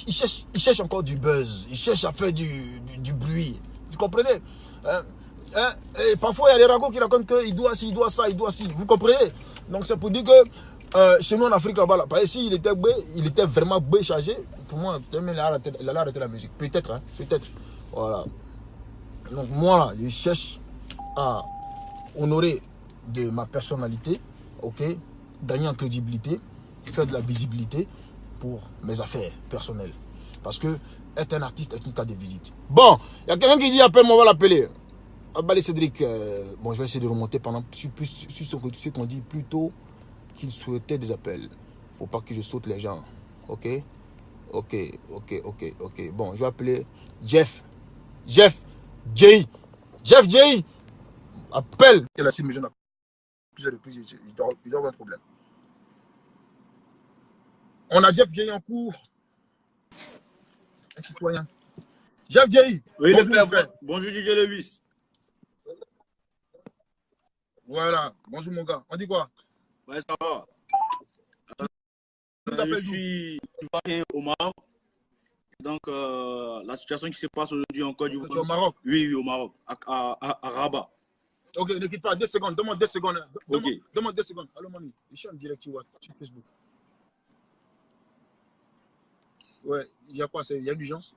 cherche encore du buzz. Il cherche à faire du bruit. Vous comprenez? Et parfois, il y a des ragots qui racontent qu'il doit ci, il doit ça, il doit ci. Vous comprenez? Donc c'est pour dire que chez nous en Afrique là-bas, là, ici, il était vraiment bé chargé. Pour moi, il allait arrêter la musique. Peut-être, hein, peut-être. Voilà. Donc moi, là, je cherche à honorer de ma personnalité, ok, gagner en crédibilité, faire de la visibilité pour mes affaires personnelles. Parce que être un artiste est une carte de visite. Bon, il y a quelqu'un qui dit appelle-moi, on va l'appeler. Abali Cédric, bon, je vais essayer de remonter pendant sur ce qu'on dit plutôt qu'il souhaitait des appels. Faut pas que je saute les gens. Ok? Ok. Bon, je vais appeler Jeff J. Jeff J. Appelle. Il a si mes jeunes plusieurs reprises, il doit avoir un problème. On a Jeff J en cours. Un citoyen. Jeff J. Oui, bonjour, le père. Bonjour, DJ Lewis. Voilà. Bonjour, mon gars. On dit quoi? Ouais, ça va. Je suis ivoirien au Maroc. Donc, la situation qui se passe aujourd'hui en Côte d'Ivoire. Tu es au Maroc? Oui, au Maroc, à Rabat. Ok, ne quitte pas. 2 secondes. Demande 2 secondes. Ok. Demande 2 secondes. Allô, mamie. Je suis en direct sur Facebook. Ouais, il y a quoi? Il y a l'urgence?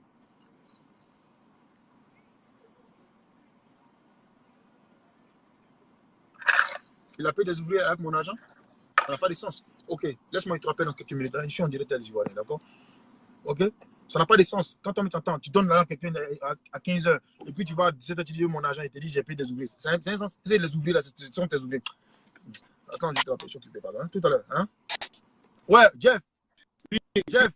Il a payé des ouvriers avec mon argent? Ça n'a pas de sens. Ok, laisse-moi te rappeler dans quelques minutes. Je suis en direct à l'Ivoirien, d'accord? Ok? Ça n'a pas de sens. Quand on t'entend, tu donnes l'argent à quelqu'un à 15 h et puis tu vas à 17 h, tu dis mon argent, il te dit j'ai payé des ouvriers. C'est un sens. Les ouvriers là, ce sont tes ouvriers. Attends, je te rappelle, je suis occupé, pardon. Tout à l'heure. Hein? Ouais, Jeff. Jeff.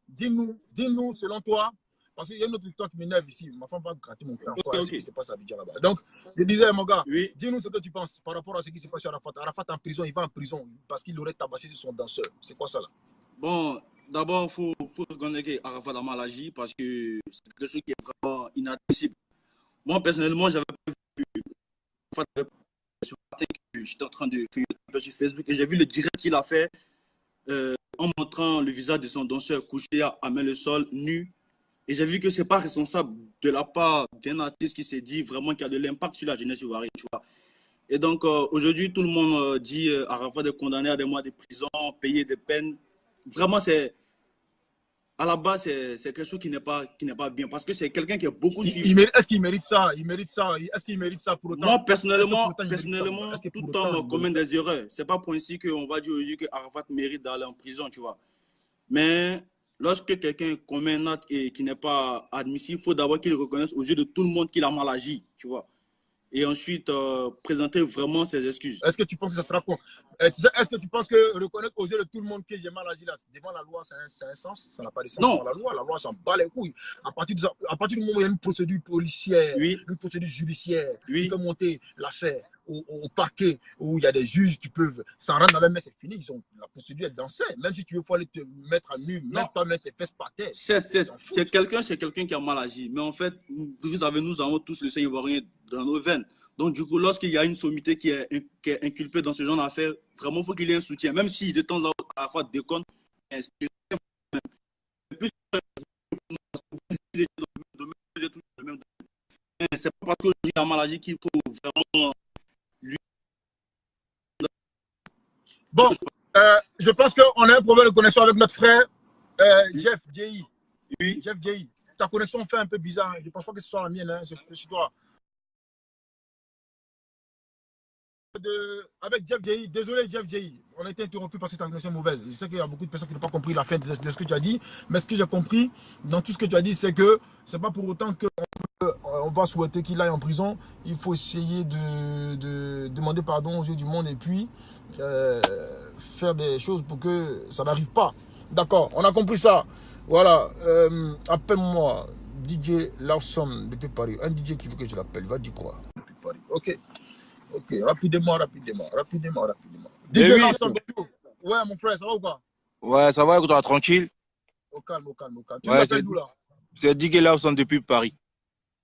Dis-nous, selon toi, parce qu'il y a une autre histoire qui m'énerve ici. Ma femme va gratter mon cœur encore. Okay. C'est pas ça, là-bas. Donc, je disais, mon gars, oui. Dis-nous ce que tu penses par rapport à ce qui s'est passé à Arafat. Arafat en prison, il va en prison parce qu'il aurait tabassé son danseur. C'est quoi ça là? Bon, d'abord, il faut reconnaître qu'Arafat a mal agi parce que c'est quelque chose qui est vraiment inadmissible. Moi, personnellement, j'avais pas vu. J'étais en train de faire un peu sur Facebook et j'ai vu le direct qu'il a fait en montrant le visage de son danseur couché à main le sol, nu. Et j'ai vu que ce n'est pas responsable de la part d'un artiste qui s'est dit vraiment qu'il y a de l'impact sur la jeunesse ivoirienne, tu vois. Et donc, aujourd'hui, tout le monde dit Arafat est condamné à des mois de prison, payer des peines. Vraiment, à la base, c'est quelque chose qui n'est pas bien parce que c'est quelqu'un qui est beaucoup suivi. Est-ce qu'il mérite ça? Est-ce qu'il mérite ça pour autant? Moi, personnellement, tout homme commet des erreurs. Ce n'est pas pour ainsi qu'on va dire aujourd'hui que Arafat mérite d'aller en prison, tu vois. Mais lorsque quelqu'un commet un acte et qui n'est pas admissible, il faut d'abord qu'il reconnaisse aux yeux de tout le monde qu'il a mal agi, tu vois. Et ensuite, présenter vraiment ses excuses. Est-ce que tu penses que ça sera quoi? Est-ce que tu penses que reconnaître aux yeux de tout le monde que j'ai mal agi là, devant la loi, c'est un sens? Ça n'a pas de sens devant la loi s'en bat les couilles. À partir du moment où il y a une procédure policière, une procédure judiciaire, qui peut monter l'affaire au parquet, où il y a des juges qui peuvent s'en rendre dans la main, c'est fini. La procédure est dansée. Même si tu veux aller te mettre à nu, même toi, mettre tes fesses par terre. C'est quelqu'un qui a mal agi. Mais en fait, vous savez, nous avons tous le sang ivoirien dans nos veines. Donc, du coup, lorsqu'il y a une sommité qui est inculpée dans ce genre d'affaires, vraiment, il faut qu'il y ait un soutien. Même si de temps en temps, à la fois, déconne, c'est pas parce qu'il a mal agi qu'il faut vraiment lui. Bon, je pense qu'on a un problème de connexion avec notre frère Jeff Djeyi. Oui. Jeff Djeyi. Ta connexion fait un peu bizarre. Je ne pense pas que ce soit la mienne, hein. C'est chez toi. Avec Jeff Djeyi, désolé Jeff Djeyi, on a été interrompu parce que ta connexion est mauvaise. Je sais qu'il y a beaucoup de personnes qui n'ont pas compris la fin de ce que tu as dit, mais ce que j'ai compris dans tout ce que tu as dit, c'est que c'est pas pour autant qu'on va souhaiter qu'il aille en prison. Il faut essayer de demander pardon aux yeux du monde et puis faire des choses pour que ça n'arrive pas. D'accord, on a compris ça. Voilà, appelle-moi DJ Lawson depuis Paris. Un DJ qui veut que je l'appelle, va dire quoi depuis Paris. Ok, rapidement. DJ Lawson, bonjour. Ouais, mon frère, ça va ou pas? Ouais, ça va, écoute, tranquille. Au calme. Tu m'appelles d'où là? C'est DJ Lawson depuis Paris.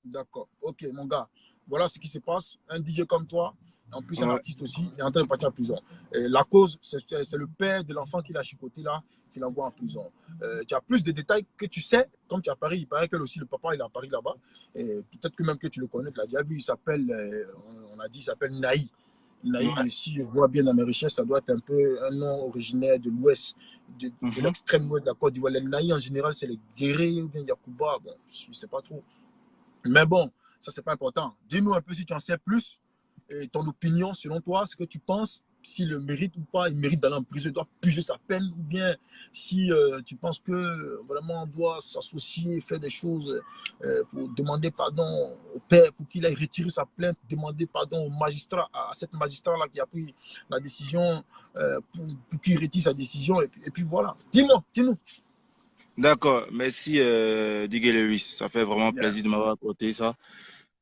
D'accord, ok, mon gars. Voilà ce qui se passe. Un DJ comme toi, en plus un artiste aussi, est en train de partir en prison. Et la cause, c'est le père de l'enfant qui l'a chicoté là, qui l'envoie en prison. Tu as plus de détails que tu sais, comme tu es à Paris, il paraît que aussi le papa il est à Paris là-bas. Peut-être que même que tu le connais, tu l'as déjà vu, il s'appelle, on a dit, il s'appelle Naï. Naï, si je vois bien dans mes recherches, ça doit être un peu un nom originaire de l'ouest, de l'extrême ouest de la Côte d'Ivoire. Les Naï en général, c'est les Guéré ou bien Yacouba, bon, je ne sais pas trop. Mais bon, ça c'est pas important. Dis-nous un peu si tu en sais plus, et ton opinion selon toi, ce que tu penses, s'il le mérite ou pas, il mérite d'aller en prison, il doit puger sa peine, ou bien si tu penses que vraiment on doit s'associer, faire des choses pour demander pardon au père, pour qu'il aille retirer sa plainte, demander pardon au magistrat, à cette magistrat-là qui a pris la décision, pour qu'il retire sa décision, et puis voilà. Dis-nous. D'accord, merci Digue Lewis, ça fait vraiment plaisir de m'avoir raconté ça.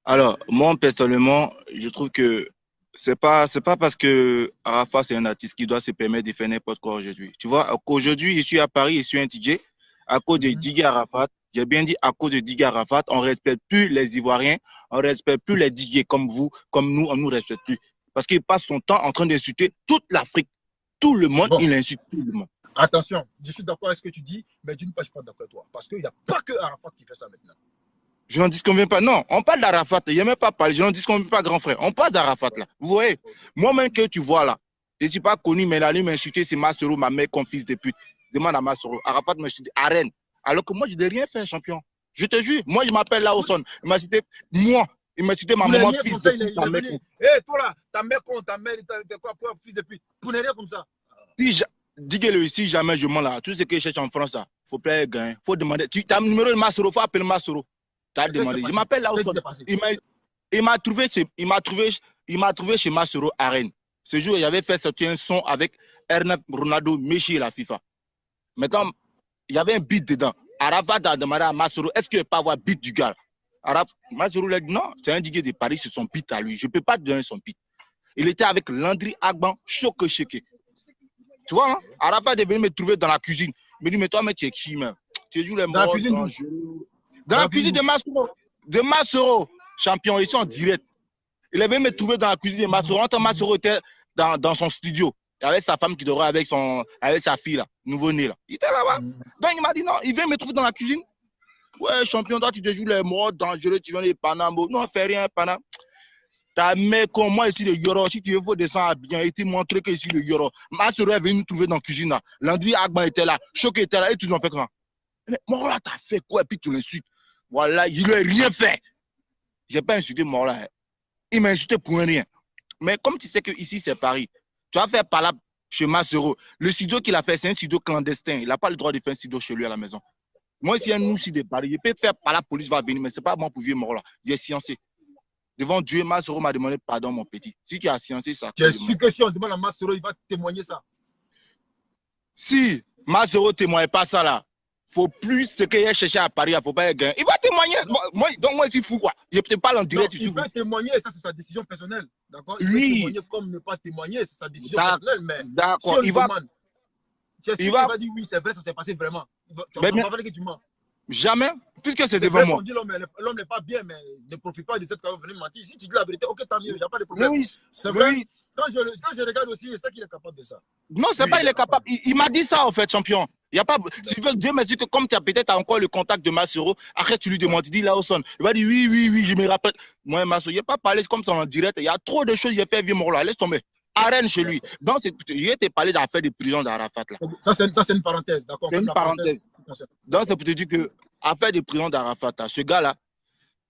Alors, moi personnellement, je trouve que c'est pas parce que Arafat c'est un artiste qui doit se permettre de faire n'importe quoi aujourd'hui. Tu vois, aujourd'hui, je suis à Paris, je suis un DJ, à cause de Digue Arafat, j'ai bien dit à cause de Digue Arafat, on ne respecte plus les Ivoiriens, on ne respecte plus les DJ comme vous, comme nous, on ne nous respecte plus. Parce qu'il passe son temps en train d'insulter toute l'Afrique, tout le monde, il insulte tout le monde. Attention, je suis d'accord avec ce que tu dis, mais d'une part, je ne suis pas d'accord avec toi. Parce qu'il n'y a pas que Arafat qui fait ça maintenant. Je n'en disconviens pas. Non, on parle d'Arafat. Il n'y a même pas parlé. Je n'en disconviens pas, grand frère. On parle d'Arafat là. Vous voyez, moi-même que tu vois là, je ne suis pas connu, mais l'allée m'insulter, c'est Massoro, ma mère, comme fils de pute. Demande à Massoro. Arafat m'insulte à Rennes. Alors que moi, je n'ai rien fait, champion. Je te jure, moi, je m'appelle Lawson. Il m'a cité, moi, il m'a cité ma maman, fils de pute. Hé, toi là, ta mère, ta mère, quoi, fils de pute. Pour rien comme ça. dis-le si jamais je mens là, tout ce que je cherche en France, il faut plaire gagner. Faut demander. Tu as le numéro de Masoro, il faut appeler Masoro. Tu as demandé. Je m'appelle là où il m'a trouvé chez Masoro à Rennes. Ce jour, j'avais fait sortir un son avec Ernest Ronaldo, Messi et la FIFA. Mais comme il y avait un beat dedans, Arafat a demandé à Masoro, est-ce qu'il ne peut pas avoir beat du gars? Masoro a dit non, c'est un DJ de Paris, c'est son beat à lui. Je ne peux pas te donner son beat. Il était avec Landry Agban, choqué. Tu vois, hein? Arafat est venu me trouver dans la cuisine. Il me dit, mais toi, mais tu es qui, même? Tu joues les morts. Dans la cuisine de Masoro. De Masoro, champion, ils sont en direct. Il est venu me trouver dans la cuisine de Masoro. Quand Masoro était dans son studio, avec sa femme qui dormait avec sa fille, là, nouveau-né. Là. Il était là-bas. Donc, il m'a dit, non, il vient me trouver dans la cuisine. Ouais, champion, toi, tu te joues les morts dangereux, tu viens les Panamo. Non, fais rien, Panama. Ta mère comme moi ici le Yoro, si tu veux, faut descendre à bien et te montrer que ici le Yoro. Ma soeur est venue nous trouver dans la cuisine là. Landry Agban était là, Choc était là et tout ont fait quoi? Mais Morla t'as fait quoi? Et puis tu l'insultes. Voilà, il n'a rien fait. J'ai pas insulté Morla. Il m'a insulté pour rien. Mais comme tu sais que ici c'est Paris, tu vas faire par là chez Masero. Le studio qu'il a fait, c'est un studio clandestin. Il n'a pas le droit de faire un studio chez lui à la maison. Moi, ici, un nous de Paris, il peut faire par la police va venir, mais c'est pas bon pour vivre Morla. Il est sciencé. Devant Dieu, Masoro m'a demandé pardon, mon petit. Si tu as sciencé ça. Tu es sûr que si on demande à Masoro, il va témoigner ça? Si Masoro ne témoigne pas ça là, il ne faut plus ce qu'il a cherché à Paris, il ne faut pas gagner. Il va témoigner. Donc moi, je suis fou quoi. Je ne peux pas l'en direct. Il peut témoigner, ça c'est sa décision personnelle. D'accord? Il oui. peut témoigner comme ne pas témoigner, c'est sa décision personnelle. Mais d'accord. Si il va dire oui, c'est vrai, ça s'est passé vraiment. Tu vas pas que tu mens. Jamais, puisque c'est devant moi. On dit l'homme n'est pas bien, mais ne profite pas de cette carrière venir mentir. Si tu dis la vérité, ok, tant mieux, il n'y a pas de problème. Oui, c'est vrai. Oui. Quand je regarde aussi, je sais qu'il est capable de ça. Non, c'est pas il est capable. Il m'a dit ça, en fait, champion. Il y a pas. Tu veux Dieu merci que comme tu as peut-être encore le contact de Masoro, après tu lui demandes, tu dis là au son. Il va dire oui, je me rappelle. Moi, Masoro, il n'a pas parlé comme ça en direct. Il y a trop de choses, il a fait vivre Morla. Laisse tomber. Arène chez lui. Donc, je vais te parler d'affaires de prison d'Arafat. Ça, c'est une parenthèse, d'accord? C'est une parenthèse. Donc, c'est pour te dire que affaire de prison d'Arafat, ce gars-là,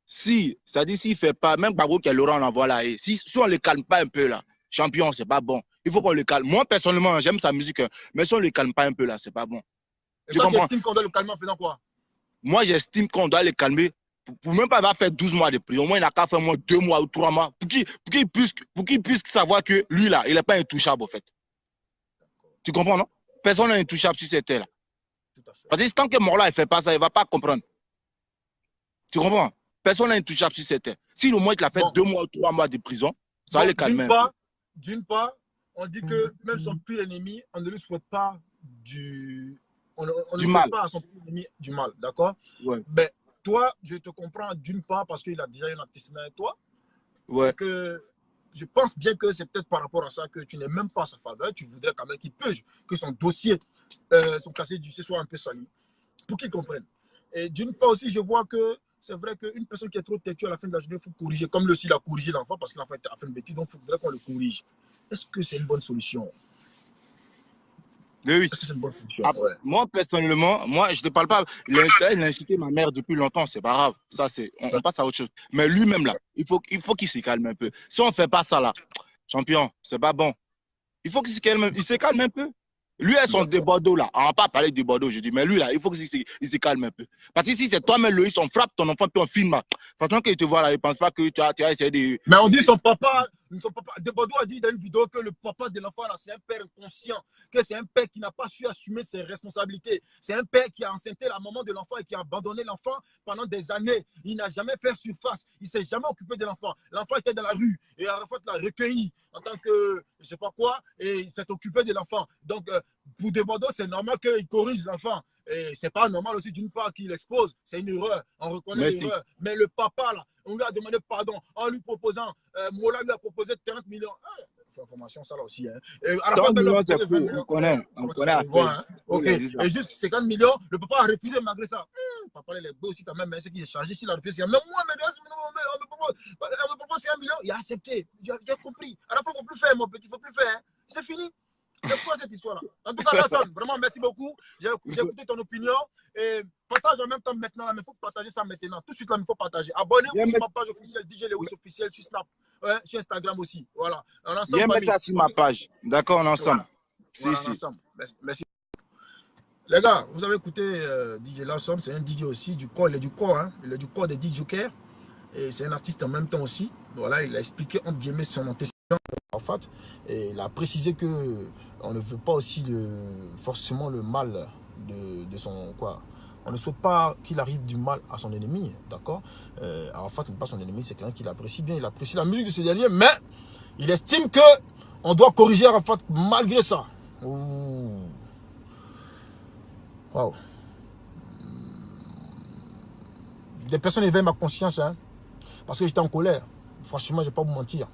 s'il ne fait pas, même Gbagbo qui est Laurent l'envoie là, si on ne le calme pas un peu là, champion, c'est pas bon. Il faut qu'on le calme. Moi, personnellement, j'aime sa musique, mais si on ne le calme pas un peu là, c'est pas bon. Tu estimes qu'on doit le calmer en faisant quoi? Moi, j'estime qu'on doit le calmer. Pour même pas avoir fait 12 mois de prison, au moins il n'a qu'à faire moins 2 mois ou 3 mois pour qu'il puisse savoir que lui là, il n'est pas intouchable au fait. Tu comprends, non? Personne n'est intouchable sur cette terre là. Parce que tant que Morla ne fait pas ça, il ne va pas comprendre. Tu comprends? Personne n'est intouchable sur cette terre. Si au moins il a fait 2 mois ou 3 mois de prison, ça va le calmer. D'une part, on dit que même son pire ennemi, on ne lui souhaite pas du mal. Pas à son pire ennemi du mal, d'accord? Ouais. Mais toi, je te comprends d'une part parce qu'il a déjà un antécédent avec toi. Ouais. Que je pense bien que c'est peut-être par rapport à ça que tu n'es même pas à sa faveur. Tu voudrais quand même qu'il purge, que son dossier, son casier judiciaire soit un peu sali, pour qu'il comprenne. Et d'une part aussi, je vois que c'est vrai qu'une personne qui est trop têtue à la fin de la journée, il faut corriger. Comme lui aussi, il a corrigé l'enfant parce que l'enfant a fait une bêtise, donc il faudrait qu'on le corrige. Est-ce que c'est une bonne solution? Oui. Est-ce que c'est une bonne solution? Ouais. Moi, personnellement, moi, je ne te parle pas. Il a insulté ma mère depuis longtemps, c'est pas grave. Ça, on passe à autre chose. Mais lui-même, là, il faut qu'il se calme un peu. Si on ne fait pas ça, là, champion, c'est pas bon. Il faut qu'il se calme un peu. Lui et son débordeau, là. On ne va pas parler de débordeau, je dis. Mais lui, là, il faut qu'il se calme un peu. Parce que si c'est toi-même, Loïs, on frappe ton enfant, puis on filme, là. Façon qu'il te voit, là, il ne pense pas que tu as essayé de. Mais on dit son papa. Débordeau a dit dans une vidéo que le papa de l'enfant, c'est un père inconscient, que c'est un père qui n'a pas su assumer ses responsabilités. C'est un père qui a enceinté la maman de l'enfant et qui a abandonné l'enfant pendant des années. Il n'a jamais fait surface. Il ne s'est jamais occupé de l'enfant. L'enfant était dans la rue et Arafat l'a recueilli en tant que je ne sais pas quoi et il s'est occupé de l'enfant. Donc, pour Débordeau, c'est normal qu'il corrige l'enfant. Et ce n'est pas normal aussi d'une part qu'il l'expose. C'est une erreur. On reconnaît l'erreur. Mais le papa, là, on lui a demandé pardon en lui proposant, Mola lui a proposé 40 millions. Information, ça là aussi. Hein. On connaît. Hein. Okay. Et juste 50 millions, le papa a refusé malgré ça. Papa, les beaux aussi quand même, mais c'est qu'il a changé s'il a refusé. Mais moi, on me propose 1 million, il a accepté. J'ai compris. Alors, il ne faut plus faire, mon petit, il ne faut plus faire. Hein. C'est fini. C'est quoi cette histoire-là? En tout cas, Hassan, vraiment, merci beaucoup. J'ai écouté ton opinion. Et partage en même temps maintenant, mais il faut partager ça maintenant. Tout de suite, là, il faut partager. Abonnez-vous sur ma page officielle, DJ Lewis officiel, sur Snap, sur Instagram aussi. Voilà. Viens mettre ça sur ma page. D'accord, on est ensemble. Voilà. Voilà, ensemble. Merci. Les gars, vous avez écouté DJ Lawson, c'est un DJ aussi du corps, il est du corps, hein, il est du corps des DJ Joker. Et c'est un artiste en même temps aussi. Voilà, il a expliqué entre guillemets son antécédent en fait. Et il a précisé que on ne veut pas aussi forcément le mal de son quoi. On ne souhaite pas qu'il arrive du mal à son ennemi, d'accord. Arafat n'est pas son ennemi, c'est quelqu'un qui l'apprécie bien, il apprécie la musique de ce dernier, mais il estime que on doit corriger Arafat malgré ça. Waouh. Des personnes éveillent ma conscience, hein, parce que j'étais en colère. Franchement, je ne vais pas vous mentir.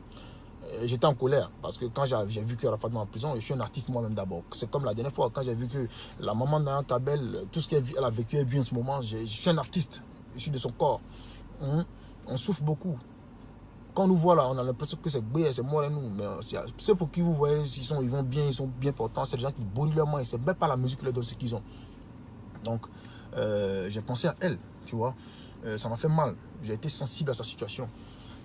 J'étais en colère parce que quand j'ai vu que Arafat est en prison, et je suis un artiste moi-même d'abord. C'est comme la dernière fois, quand j'ai vu que la maman d'Anna Kabel, tout ce qu'elle a vécu, elle vit en ce moment, je suis un artiste, je suis de son corps. On souffre beaucoup. Quand on nous voit là, on a l'impression que c'est Gbé, c'est moi et nous. Mais c'est pour qui vous voyez, ils vont bien, ils sont bien portants. C'est des gens qui brûlent leurs mains et c'est même pas la musique qui leur donne ce qu'ils ont. Donc, j'ai pensé à elle, tu vois. Ça m'a fait mal. J'ai été sensible à sa situation.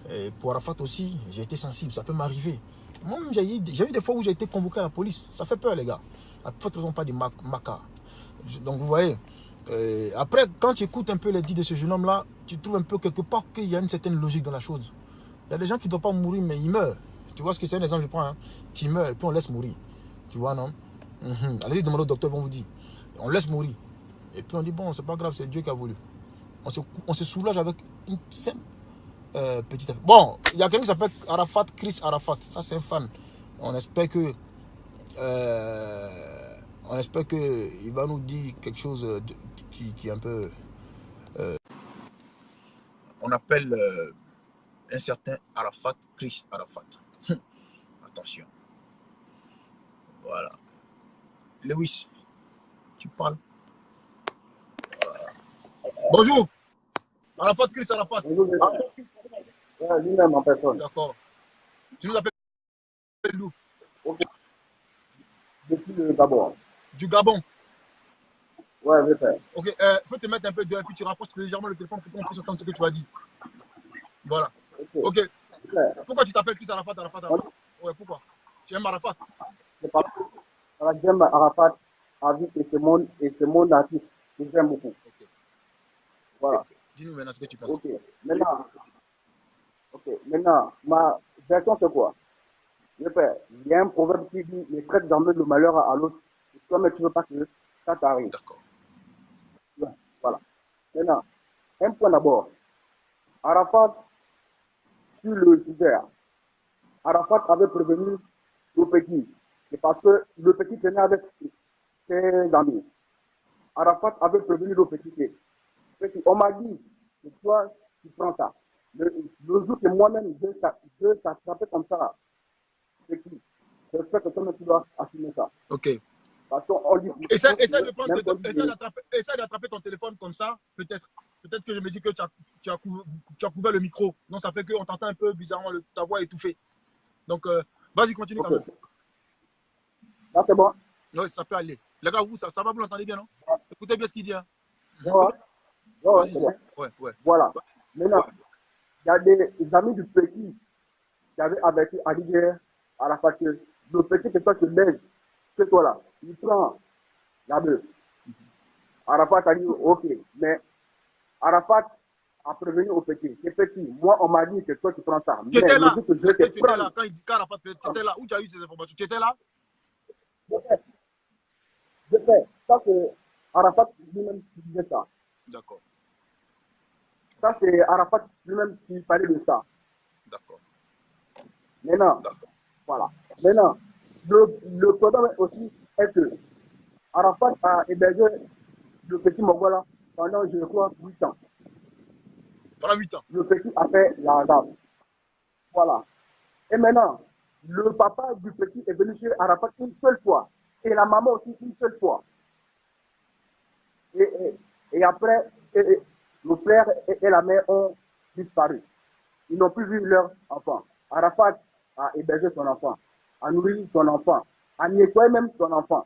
Et pour Arafat aussi, j'ai été sensible. Ça peut m'arriver. Moi-même, j'ai eu des fois où j'ai été convoqué à la police. Ça fait peur, les gars. À fait raison, pas des macas. Donc, vous voyez. Après, quand tu écoutes un peu les dits de ce jeune homme-là, tu trouves un peu quelque part qu'il y a une certaine logique dans la chose. Il y a des gens qui ne doivent pas mourir, mais ils meurent. Tu vois ce que c'est un exemple que je prends, hein? Qui meurt et puis on laisse mourir. Tu vois, non? Allez-y demander au docteur, ils vont vous dire. On laisse mourir. Et puis on dit, bon, c'est pas grave, c'est Dieu qui a voulu. On se soulage avec une simple petite affaire. Bon, il y a quelqu'un qui s'appelle Arafat, Chris Arafat. Ça, c'est un fan. On espère que il va nous dire quelque chose qui est un peu... on appelle un certain Arafat, Chris Arafat. Attention. Voilà. Lewis, tu parles. Bonjour. Arafat, Chris Arafat. Bonjour, lui-même en personne. D'accord. Tu nous appelles d'où? Okay. Depuis le Gabon. Du Gabon? Ouais, je sais. Ok, faut te mettre un peu dehors et puis tu rapproches légèrement le téléphone pour qu'on puisse entendre ce que tu as dit. Voilà. Ok. Pourquoi tu t'appelles Chris Arafat, Arafat? Ouais, pourquoi? Tu aimes Arafat? C'est parce que j'aime Arafat avec et c'est mon artiste que j'aime beaucoup. Ok. Voilà. Dis-nous maintenant ce que tu penses. Ok. Maintenant, ma version c'est quoi? Il y a un proverbe qui dit ne traite jamais le malheur à l'autre. Toi-même, tu ne veux pas que ça t'arrive. D'accord. Voilà. Maintenant, un point d'abord. Arafat, sur le sujet, Arafat avait prévenu le petit. C'est parce que le petit tenait avec ses amis. Arafat avait prévenu le petit. On m'a dit que toi, tu prends ça. Le jour que moi-même, je t'attrape comme ça, petit, j'espère que toi-même, tu dois assumer ça. Ok. Parce qu'on dit. Essaye d'attraper ton téléphone comme ça, peut-être. Peut-être que je me dis que tu as couvert le micro. Non, ça fait qu'on t'entend un peu bizarrement, ta voix étouffée. Donc, vas-y, continue quand même. Là, c'est bon. Oui, ça peut aller. Les gars, ça va, vous l'entendez bien, non? Écoutez bien ce qu'il dit. Hein. Ouais, c'est bon. Ouais. Voilà. Maintenant, il y a des amis du petit qui avaient averti Adigé à la facture. Le petit que toi tu lèves, que toi là, il prend la bœuf. Arafat a dit ok, mais Arafat a prévenu au petit. C'est petit, moi on m'a dit que toi tu prends ça. Tu étais là, tu étais là quand il dit qu'Arafat, tu étais là. Où tu as eu ces informations? Tu étais là? Je fais. Ça c'est Arafat lui-même qui disait ça. D'accord. Ça c'est Arafat lui-même qui parlait de ça. D'accord. Maintenant, voilà. Maintenant, le problème aussi est que Arafat a hébergé le petit Mongola pendant, je crois, 8 ans. Pendant 8 ans. Le petit a fait la dame. Voilà. Et maintenant, le papa du petit est venu chez Arafat une seule fois. Et la maman aussi une seule fois. Et après, le père et la mère ont disparu. Ils n'ont plus vu leur enfant. Arafat a hébergé son enfant, a nourri son enfant, a nettoyé même son enfant.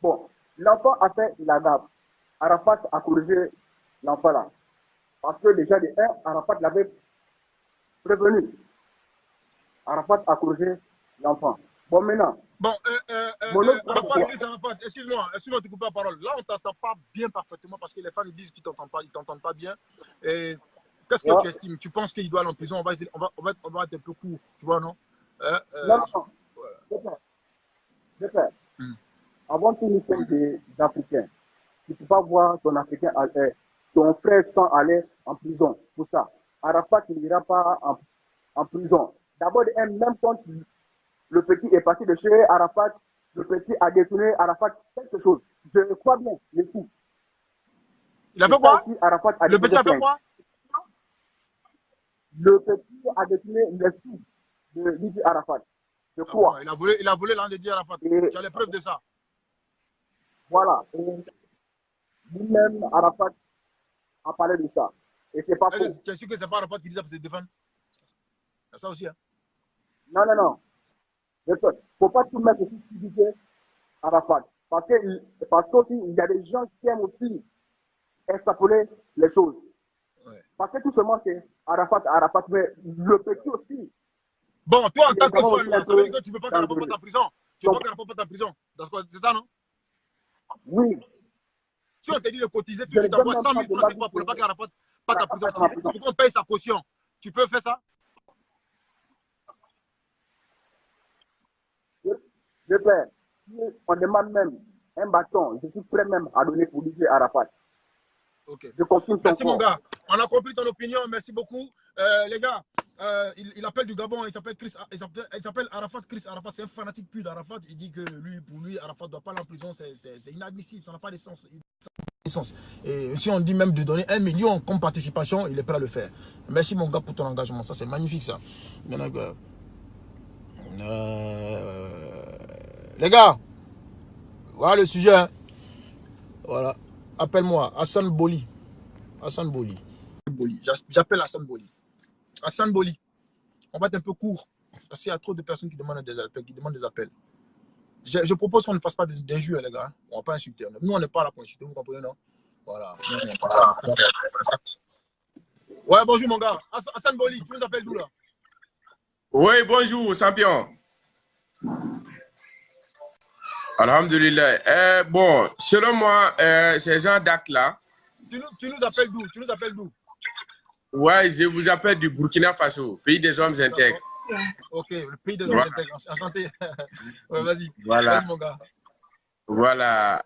Bon, l'enfant a fait la gaffe. Arafat a corrigé l'enfant là. Parce que déjà de 1, Arafat l'avait prévenu. Arafat a corrigé l'enfant. Bon, maintenant, Bon, mon autre point, Arafat, quoi? Chris Arafat, excuse-moi de te couper la parole. Là, on ne t'entend pas bien parfaitement parce que les fans disent qu'ils ne t'entendent pas bien. Et qu'est-ce que Ouais. tu estimes? Tu penses qu'il doit aller en prison? On va être un peu court, tu vois, non? Non, non, Voilà. je fais. Hmm. Avant tout, nous sommes des Africains. Tu ne peux pas voir ton Africain, ton frère sans aller en prison pour ça. Arafat n'ira pas en prison. D'abord, même quand le petit est parti de chez Arafat, le petit a détourné Arafat quelque chose. Je crois bien, les fous. Il a fait quoi? Ici, Arafat a Le petit a fait plainte. quoi? Le petit a détourné les sous de Lydie Arafat. Je crois. Ah bon, il a volé l'an de Dieu Arafat. Tu as les preuves de ça? Voilà. Et lui-même, Arafat a parlé de ça. Et c'est pas faux. Tu es sûr que ce n'est pas Arafat qui dit ça pour se défendre? C'est ça aussi, hein? Non, non, non. Il ne faut pas tout mettre aussi ce qu'il disait Arafat. Parce qu'aussi, il y a des gens qui aiment aussi extrapoler les choses. Ouais. Parce que tout seulement, c'est Arafat, mais le petit aussi. Bon, toi, en tant que fan, ça veut dire que tu ne veux pas qu'Arafat parte en prison. Tu veux pas qu'Arafat parte en prison. C'est ça, non? Oui. Si on te dit de cotiser, tu t'envoies 100 000 francs chaque fois pour ne pas qu'Arafat parte en prison. Il faut qu'on paye sa caution. Tu peux faire ça? Je fais. Si on demande même un bâton, je suis prêt même à donner pour DJ Arafat. Ok. Je confirme son Merci, mon gars. On a compris ton opinion. Merci beaucoup. Les gars, il appelle du Gabon. Il s'appelle Arafat Chris Arafat. C'est un fanatique pur d'Arafat. Il dit que pour lui, Arafat ne doit pas aller en prison. C'est inadmissible. Ça n'a pas de sens. Et si on dit même de donner 1 million comme participation, il est prêt à le faire. Merci, mon gars, pour ton engagement. Ça, c'est magnifique, ça. Les gars, voilà le sujet. Hein. Voilà. Appelle-moi Hassan Boli. Hassan Boli. J'appelle Hassan Boli. Hassan Boli. On va être un peu court. Parce qu'il y a trop de personnes qui demandent des appels. Je propose qu'on ne fasse pas d'injures, les gars. On ne va pas insulter. Nous, on n'est pas là pour insulter. Vous comprenez, non? Voilà. Ouais, bonjour, mon gars. Hassan Boli, tu nous appelles d'où, là? Oui, bonjour, champion. Alhamdulillah. Bon, selon moi, ces gens d'actes-là. Tu nous appelles d'où? Tu nous appelles d'où? Ouais, je vous appelle du Burkina Faso, pays des hommes intègres. Ok, le pays des hommes intègres. Enchanté. Ouais, vas-y. Voilà. Vas-y, mon gars. Voilà.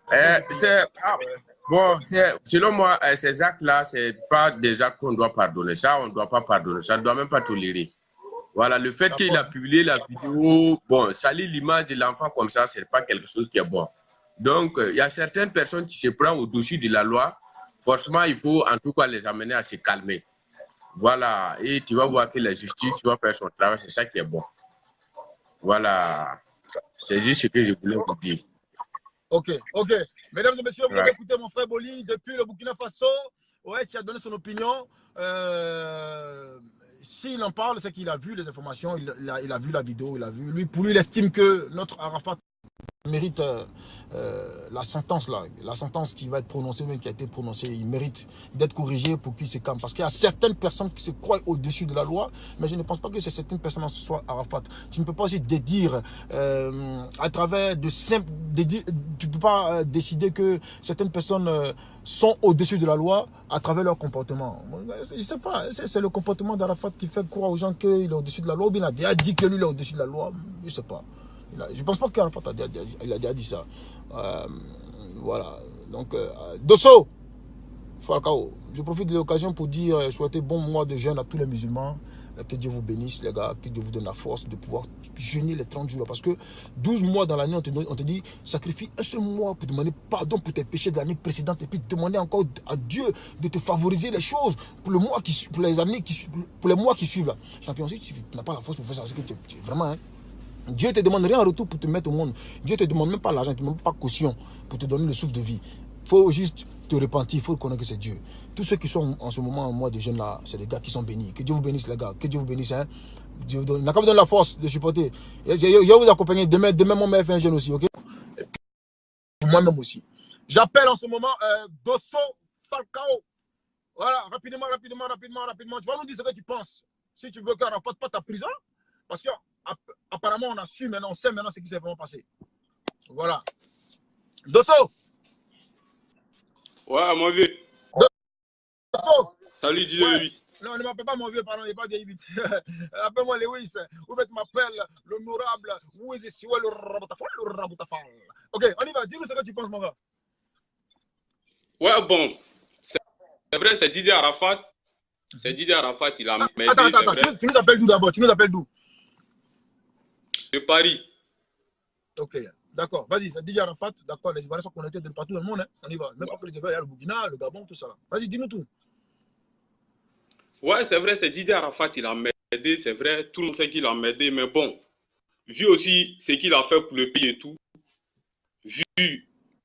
Bon, selon moi, ces actes-là, c'est pas des actes qu'on doit pardonner. Ça, on ne doit pas pardonner. Ça ne doit même pas tolérer. Voilà, le fait qu'il a publié la vidéo, bon, salir l'image de l'enfant comme ça, ce n'est pas quelque chose qui est bon. Donc, il y a certaines personnes qui se prennent au-dessus de la loi. Forcément, il faut en tout cas les amener à se calmer. Voilà, et tu vas voir que la justice va faire son travail, c'est ça qui est bon. Voilà, c'est juste ce que je voulais vous dire. Ok. Mesdames et messieurs, vous avez écouté mon frère Boli depuis le Burkina Faso, ouais, qui a donné son opinion. S'il en parle, c'est qu'il a vu les informations, il a vu la vidéo, pour lui, il estime que notre Arafat mérite la sentence là, la sentence qui va être prononcée, même qui a été prononcée, il mérite d'être corrigé pour qu'il se calme. Parce qu'il y a certaines personnes qui se croient au-dessus de la loi, mais je ne pense pas que c'est certaines personnes ce soit Arafat. Tu ne peux pas aussi dédire à travers de simples, tu ne peux pas décider que certaines personnes sont au-dessus de la loi à travers leur comportement. Je ne sais pas, c'est le comportement d'Arafat qui fait croire aux gens qu'il est au-dessus de la loi, ou bien il a déjà dit que lui il est au-dessus de la loi, je ne sais pas. Je ne pense pas qu'Arafat a déjà dit ça. Voilà. Donc, Dosso, Falcao, je profite de l'occasion pour dire, souhaiter bon mois de jeûne à tous les musulmans. Que Dieu vous bénisse, les gars. Que Dieu vous donne la force de pouvoir jeûner les 30 jours. Parce que 12 mois dans l'année, on te dit, sacrifie un seul mois pour demander pardon pour tes péchés de l'année précédente. Et puis demander encore à Dieu de te favoriser les choses pour le mois pour les années pour les mois qui suivent là. Champion, si tu n'as pas la force pour faire ça, c'est que tu es vraiment... Hein, Dieu ne te demande rien en retour pour te mettre au monde. Dieu ne te demande même pas l'argent, il ne te demande pas caution pour te donner le souffle de vie. Il faut juste te repentir, il faut reconnaître que c'est Dieu. Tous ceux qui sont en ce moment en mois de jeûne là, c'est les gars qui sont bénis. Que Dieu vous bénisse les gars, que Dieu vous bénisse. Hein. Dieu vous donne la force de supporter. Je vais vous accompagner. Demain mon mère fait un jeûne aussi, ok? Moi-même aussi. J'appelle en ce moment Dosso Falcao. Voilà, rapidement. Tu vas nous dire ce que tu penses. Si tu veux qu'Arafat parte à prison, parce que apparemment, on a su maintenant, on sait maintenant ce qui s'est vraiment passé. Voilà. Dosso. Ouais, mon vieux. Dosso. Salut, DJ Lewis. Non, ne m'appelle pas mon vieux, pardon, il n'est pas vieilli vite. Appelle-moi Lewis. Ou tu m'appelles l'honorable Wiz Siwa le Raboutafal. Ok, on y va. Dis-nous ce que tu penses, mon gars. Ouais, bon. C'est vrai, c'est Didier Arafat. C'est Didier Arafat, il a mêlé. Attends. Tu nous appelles d'où d'abord? Tu nous appelles d'où? De Paris. Ok, d'accord. Vas-y, c'est Didier Arafat. D'accord, les Ivoiriens sont connectés de partout dans le monde. Hein. On y va. Même pas que les Ivoiriens, il y a le Burkina, le Gabon, tout ça. Vas-y, dis-nous tout. Ouais, c'est vrai, c'est Didier Arafat, il a m'aidé, c'est vrai, tout le monde sait qu'il a m'aidé, mais bon, vu aussi ce qu'il a fait pour le pays et tout, vu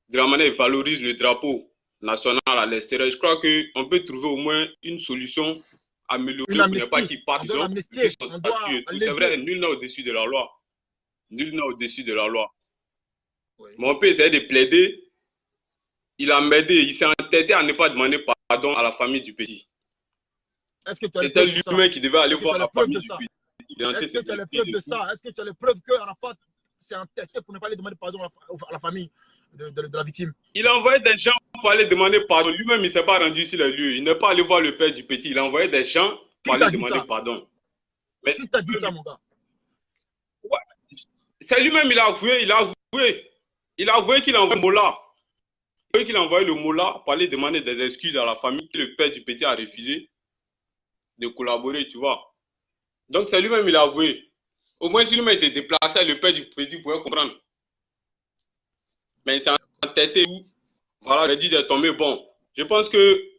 de la manière il valorise le drapeau national à l'extérieur, je crois qu'on peut trouver au moins une solution améliorée pour ne pas qu'il parte. C'est vrai, nul n'est au-dessus de la loi. Nul n'est au-dessus de la loi. Oui. Mais on peut essayer de plaider. Il a m'aidé, il s'est entêté à ne pas demander pardon à la famille du petit. C'était lui-même qui devait aller voir la famille du petit. Est-ce que tu as les preuves de ça? Est-ce que tu as les preuves que Arafat s'est entêté pour ne pas aller demander pardon à la famille de la victime? Il a envoyé des gens pour aller demander pardon. Lui-même, il ne s'est pas rendu sur les lieux. Il n'est pas allé voir le père du petit. Il a envoyé des gens pour aller demander pardon. Mais qui t'a dit ça, mon gars? Ouais. C'est lui-même, il a avoué. Il a avoué qu'il a envoyé le Mola. Qu'il a envoyé le Mola pour aller demander des excuses à la famille que le père du petit a refusé de collaborer, tu vois. Donc, c'est lui-même, il a avoué. Au moins, si lui-même s'est déplacé, le père du petit pouvait comprendre. Mais il s'est entêté. Voilà, il dit de tomber. Bon, je pense que,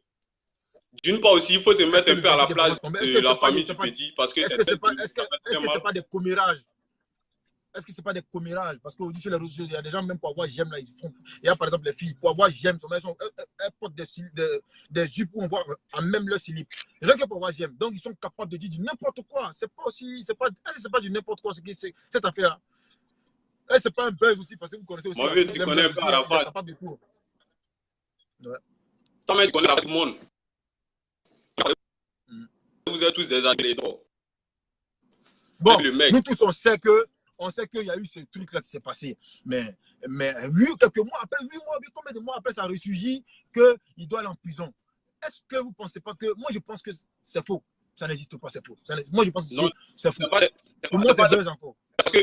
d'une part aussi, il faut se mettre un peu à la place de la famille du petit. Parce que est-ce que c'est pas des commérages? Est-ce que c'est pas des commérages? Parce qu'aujourd'hui, sur les réseaux sociaux, il y a des gens, même pour avoir j'aime, là, ils font. Il y a par exemple les filles, pour avoir j'aime, elles portent des jupes où on voit à même leur slip. Les gens qui pour avoir j'aime. Donc, ils sont capables de dire du n'importe quoi. C'est pas aussi. C'est pas du n'importe quoi, cette affaire-là. Et c'est pas un buzz aussi, parce que vous connaissez aussi. Moi, tu connais pas Arafat. Ouais. Tant tu connais tout le monde. Vous êtes tous des agrédits. Bon, nous tous, on sait qu'il y a eu ce truc-là qui s'est passé. Mais quelques mois après, 8 mois, combien de mois après, ça ressurgit qu'il doit aller en prison. Est-ce que vous ne pensez pas que... Moi, je pense que c'est faux. Ça n'existe pas, c'est faux. Moi, je pense que c'est faux. Pour moi, c'est buzz encore. Parce que...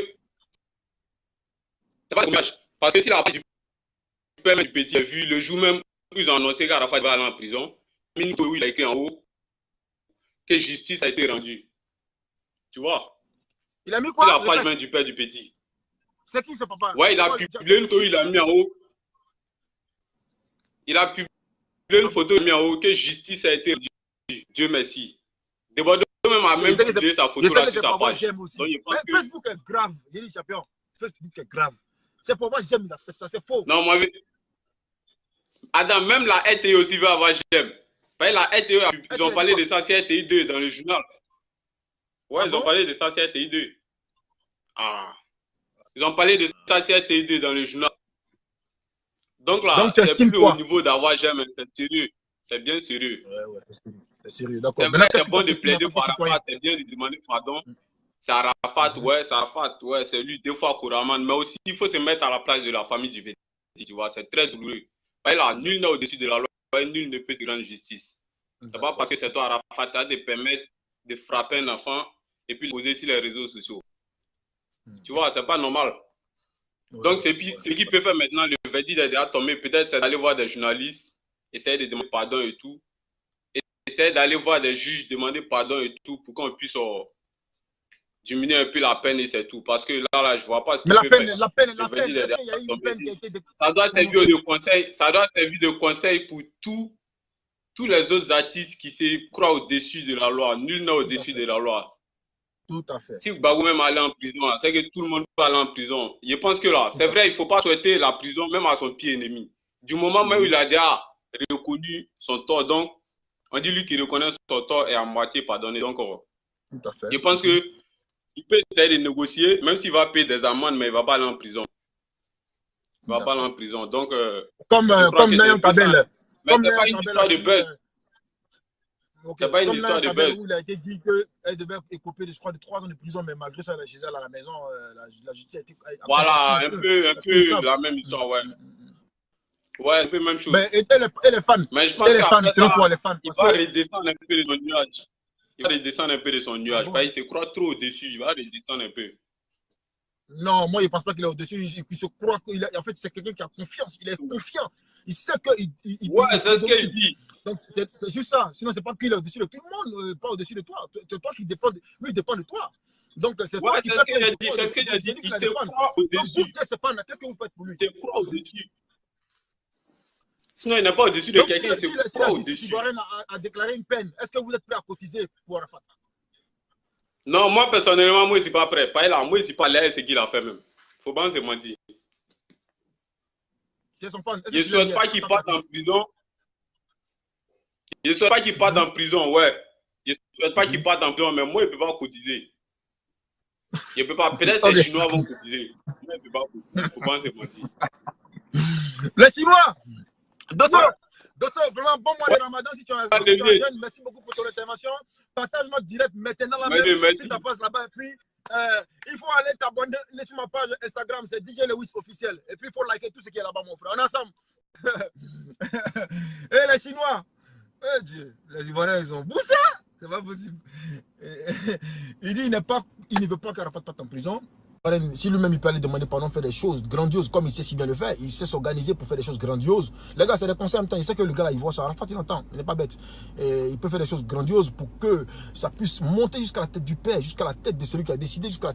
C'est pas dommage. Parce que si la partie du père du petit a vu, le jour même où ils ont annoncé qu'Arafat va aller en prison, il a écrit en haut que justice a été rendue. Tu vois? Il a mis quoi? La page main du père du petit. C'est qui ce papa? Ouais, il a publié une photo, il a mis en haut. Il a publié une photo, il a mis en haut que justice a été rendue. Dieu merci. Debordo même a même publié sa photo là sur sa page. Donc, je pense que... Facebook est grave, Yéli Champion. Facebook est grave. C'est pour voir j'aime, ça c'est faux. Non, moi, Adam, même la RTI aussi veut avoir j'aime. La RTI, ils ont parlé de ça sur RTI 2 dans le journal. Ouais, ils ont parlé de ça sur RTI 2. Ah. Ils ont parlé de ça sur RTI 2 dans le journal. Donc là, c'est plus au niveau d'avoir j'aime, c'est sérieux. C'est bien sérieux. Ouais, c'est sérieux, d'accord. C'est vrai, c'est bon de plaider pour Arafat, c'est bien de demander pardon. C'est Arafat, ouais, c'est lui, des fois couramment. Mais aussi, il faut se mettre à la place de la famille du petit, tu vois, c'est très douloureux. Là, nul n'est au-dessus de la loi, nul ne peut se rendre justice. C'est pas parce que c'est toi, Arafat, tu as de permettre de frapper un enfant et puis le poser sur les réseaux sociaux. Tu vois, c'est pas normal. Donc, ce qu'il peut faire maintenant, le verdict est déjà tombé, peut-être c'est d'aller voir des journalistes, essayer de demander pardon et tout. Essayer d'aller voir des juges, demander pardon et tout, pour qu'on puisse diminuer un peu la peine et c'est tout. Parce que là, je vois pas ce qu'il peut faire. La peine, il y a eu une peine qui a été... Ça doit servir de conseil pour tous les autres artistes qui se croient au-dessus de la loi. Nul n'est au-dessus de la loi. Tout à fait. Si Bagou même aller en prison, c'est que tout le monde peut aller en prison. Je pense que là, c'est vrai, il ne faut pas souhaiter la prison même à son pied ennemi. Du moment même où il a déjà reconnu son tort, donc on dit lui qui reconnaît son tort est à moitié pardonné. Donc, tout à fait. Je pense que il peut essayer de négocier, même s'il va payer des amendes, mais il ne va pas aller en prison. Il ne va pas aller en prison. Donc, comme Nayan Kabel. Mais ce n'est pas une histoire de buzz. Ok. C'est pas une Comme histoire de Kabel buzz. où il a été dit qu'elle devait écoper, je crois, de 3 ans de prison, mais malgré ça, chez elle à la maison, la justice a été Voilà, un peu parce qu'ils savent. la même histoire, ouais. Ouais, un peu même chose. Mais et les fans, Mais je pense les fans, qu'après selon ça, toi, les fans. il Parce va que, redescendre un peu de son nuage. Il va redescendre un peu de son nuage. bon? Parce qu'il se croit trop au-dessus. Il va redescendre un peu. Non, moi, je ne pense pas qu'il est au-dessus. Il se croit en fait, c'est quelqu'un qui a confiance. Il est confiant. Il sait qu'il Ouais, c'est ce que je dis. Donc, c'est juste ça. Sinon, c'est pas qu'il est au-dessus de tout le monde, pas au-dessus de toi. C'est toi qui dépend, lui, il dépend de toi. Donc, c'est toi Ouais, qui c'est ce que j'ai dit. C'est ce que j'ai dit. Il se croit au-dessus. Qu'est-ce que vous faites pour lui? Il se croit au-dessus. Sinon, il n'est pas au-dessus de quelqu'un. Il se croit au-dessus. Si a déclaré une peine, est-ce que vous êtes prêt à cotiser pour Arafat? Non, moi, personnellement, moi, je ne suis pas prêt. Pas là, moi, je ne suis pas là, ce qu'il a fait même. Faut pas se mentir. Je ne souhaite pas qu'il parte en prison. Je ne souhaite pas qu'il parte en prison, ouais. Je ne souhaite pas qu'il parte en prison, mais moi, il ne peut pas cotiser. Il ne peut pas. Peut-être que les Chinois vont cotiser. Moi, il ne peut pas cotiser. Il ne faut pas se mentir. Les Chinois! Dosso, vraiment bon mois de Ramadan si tu es un jeune. Merci beaucoup pour ton intervention. Partage notre direct maintenant là même. Si tu passes là-bas. Et puis, il faut aller t'abonner sur ma page Instagram, c'est DJ Lewis officiel. Et puis, il faut liker tout ce qui est là-bas, mon frère. On est ensemble. Et les Chinois, Dieu, les Ivoiriens, ils ont bouffé. C'est pas possible. Il dit il ne veut pas qu'Arafat parte en prison. Si lui-même il peut aller demander pardon, faire des choses grandioses comme il sait si bien le faire, il sait s'organiser pour faire des choses grandioses. Les gars, c'est des conseils en même temps. Il sait que le gars là, il voit ça. Arafat, il entend, il n'est pas bête. Et il peut faire des choses grandioses pour que ça puisse monter jusqu'à la tête du père, jusqu'à la tête de celui qui a décidé, jusqu'à la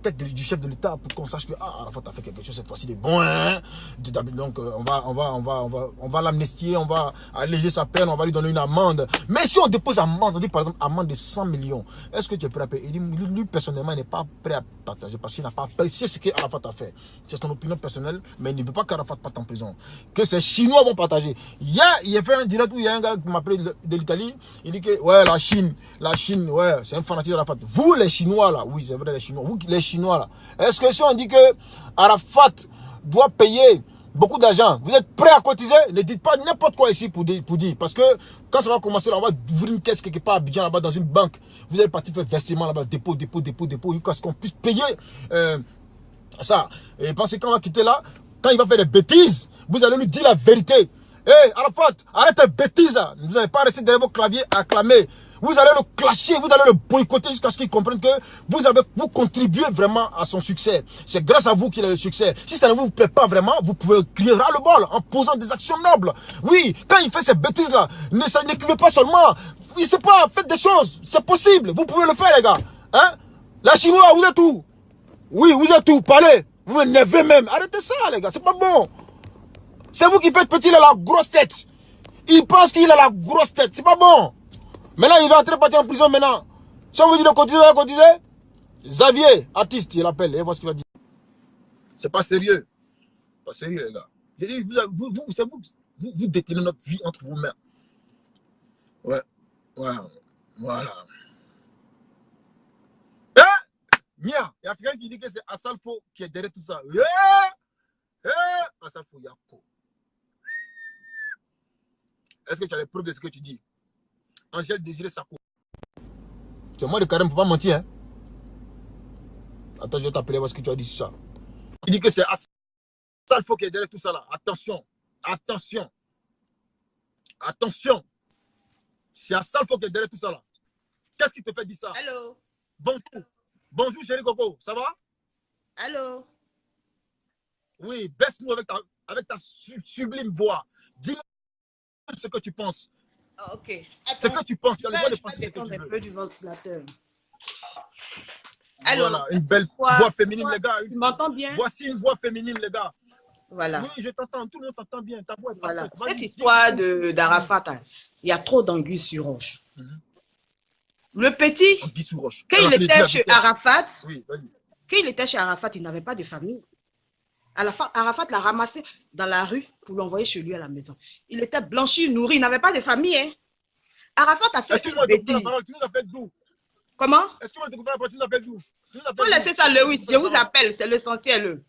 tête du chef de l'État pour qu'on sache que Arafat a fait quelque chose cette fois-ci de bon. Hein? Donc on va l'amnistier, on va alléger sa peine, on va lui donner une amende. Mais si on dépose amende, on dit par exemple amende de 100 millions, est-ce que tu es prêt à payer? Lui personnellement, il n'est pas prêt à partager parce qu'il n'a pas apprécié ce qu'Arafat a fait. C'est son opinion personnelle, mais il ne veut pas qu'Arafat parte en prison. Que ces Chinois vont partager. Hier, il a fait un direct où il y a un gars qui m'a appelé de l'Italie. Il dit que, ouais, la Chine, ouais, c'est un fanatique d'Arafat. Vous, les Chinois, là, oui, c'est vrai, les Chinois, vous, les Chinois, là, est-ce que si on dit que Arafat doit payer beaucoup d'argent, vous êtes prêts à cotiser? Ne dites pas n'importe quoi ici pour dire. Parce que quand ça va commencer, là, on va ouvrir une caisse quelque part à Abidjan, là-bas, dans une banque. Vous allez partir faire versement là-bas, dépôt, jusqu'à ce qu'on puisse payer ça. Et pensez quand on va quitter là, quand il va faire des bêtises, vous allez lui dire la vérité. Hé, Arafat, arrête tes bêtises. Vous n'allez pas rester derrière vos claviers à acclamer. Vous allez le clasher, vous allez le boycotter jusqu'à ce qu'il comprenne que vous contribuez vraiment à son succès. C'est grâce à vous qu'il a le succès. Si ça ne vous plaît pas vraiment, vous pouvez crier ras-le-bol en posant des actions nobles. Oui, quand il fait ces bêtises-là, n'écrivez pas seulement. Il sait pas, faites des choses. C'est possible. Vous pouvez le faire, les gars. Hein? La Chinois, vous êtes où? Oui, vous êtes où? Parlez. Vous m'énervez même. Arrêtez ça, les gars. C'est pas bon. C'est vous qui faites petit, il a la grosse tête. Il pense qu'il a la grosse tête. C'est pas bon. Maintenant, il va entrer partir en prison maintenant. Si on vous dit de continuer, il va continuer. Xavier, artiste, il appelle. Et voici ce qu'il va dire. C'est pas sérieux. Pas sérieux, les gars. Je dis, vous détenez notre vie entre vos mains. Ouais. Voilà. Nia, il y a quelqu'un qui dit que c'est Assalfo qui est derrière tout ça. Assalfo Yako. Est-ce que tu as les preuves de ce que tu dis? Angèle Désiré Sako. C'est moi le carême, faut pas mentir. Hein? Attends, je vais t'appeler voir ce que tu as dit sur ça. Il dit que c'est Assalfo qui est derrière tout ça là. Attention. C'est Assalfo qui est derrière tout ça là. Qu'est-ce qui te fait dire ça? Allô? Bonjour chérie Coco, ça va? Allô? Oui, baisse-nous avec ta sublime voix. Dis-nous ce que tu penses. Oh, ok. Attends, ce que tu penses, tu as le droit de penser ce que tu veux. Un peu du ventilateur. Allô? Voilà, une belle voix féminine, les gars. Tu m'entends bien? Voici une voix féminine, les gars. Voilà. Oui, je t'entends, tout le monde t'entend bien. Ta voix est voilà. parfaite. Cette histoire d'Arafat, il y a trop d'anguilles sur roche. Le petit, quand il était chez Arafat, il n'avait pas de famille. Arafat l'a ramassé dans la rue pour l'envoyer chez lui à la maison. Il était blanchi, nourri, il n'avait pas de famille. Hein. Arafat a fait une bêtise. Tu nous appelles d'où? Comment? Est-ce que tu nous appelles d'où? Vous laissez ça, Lewis, je vous appelle, c'est l'essentiel.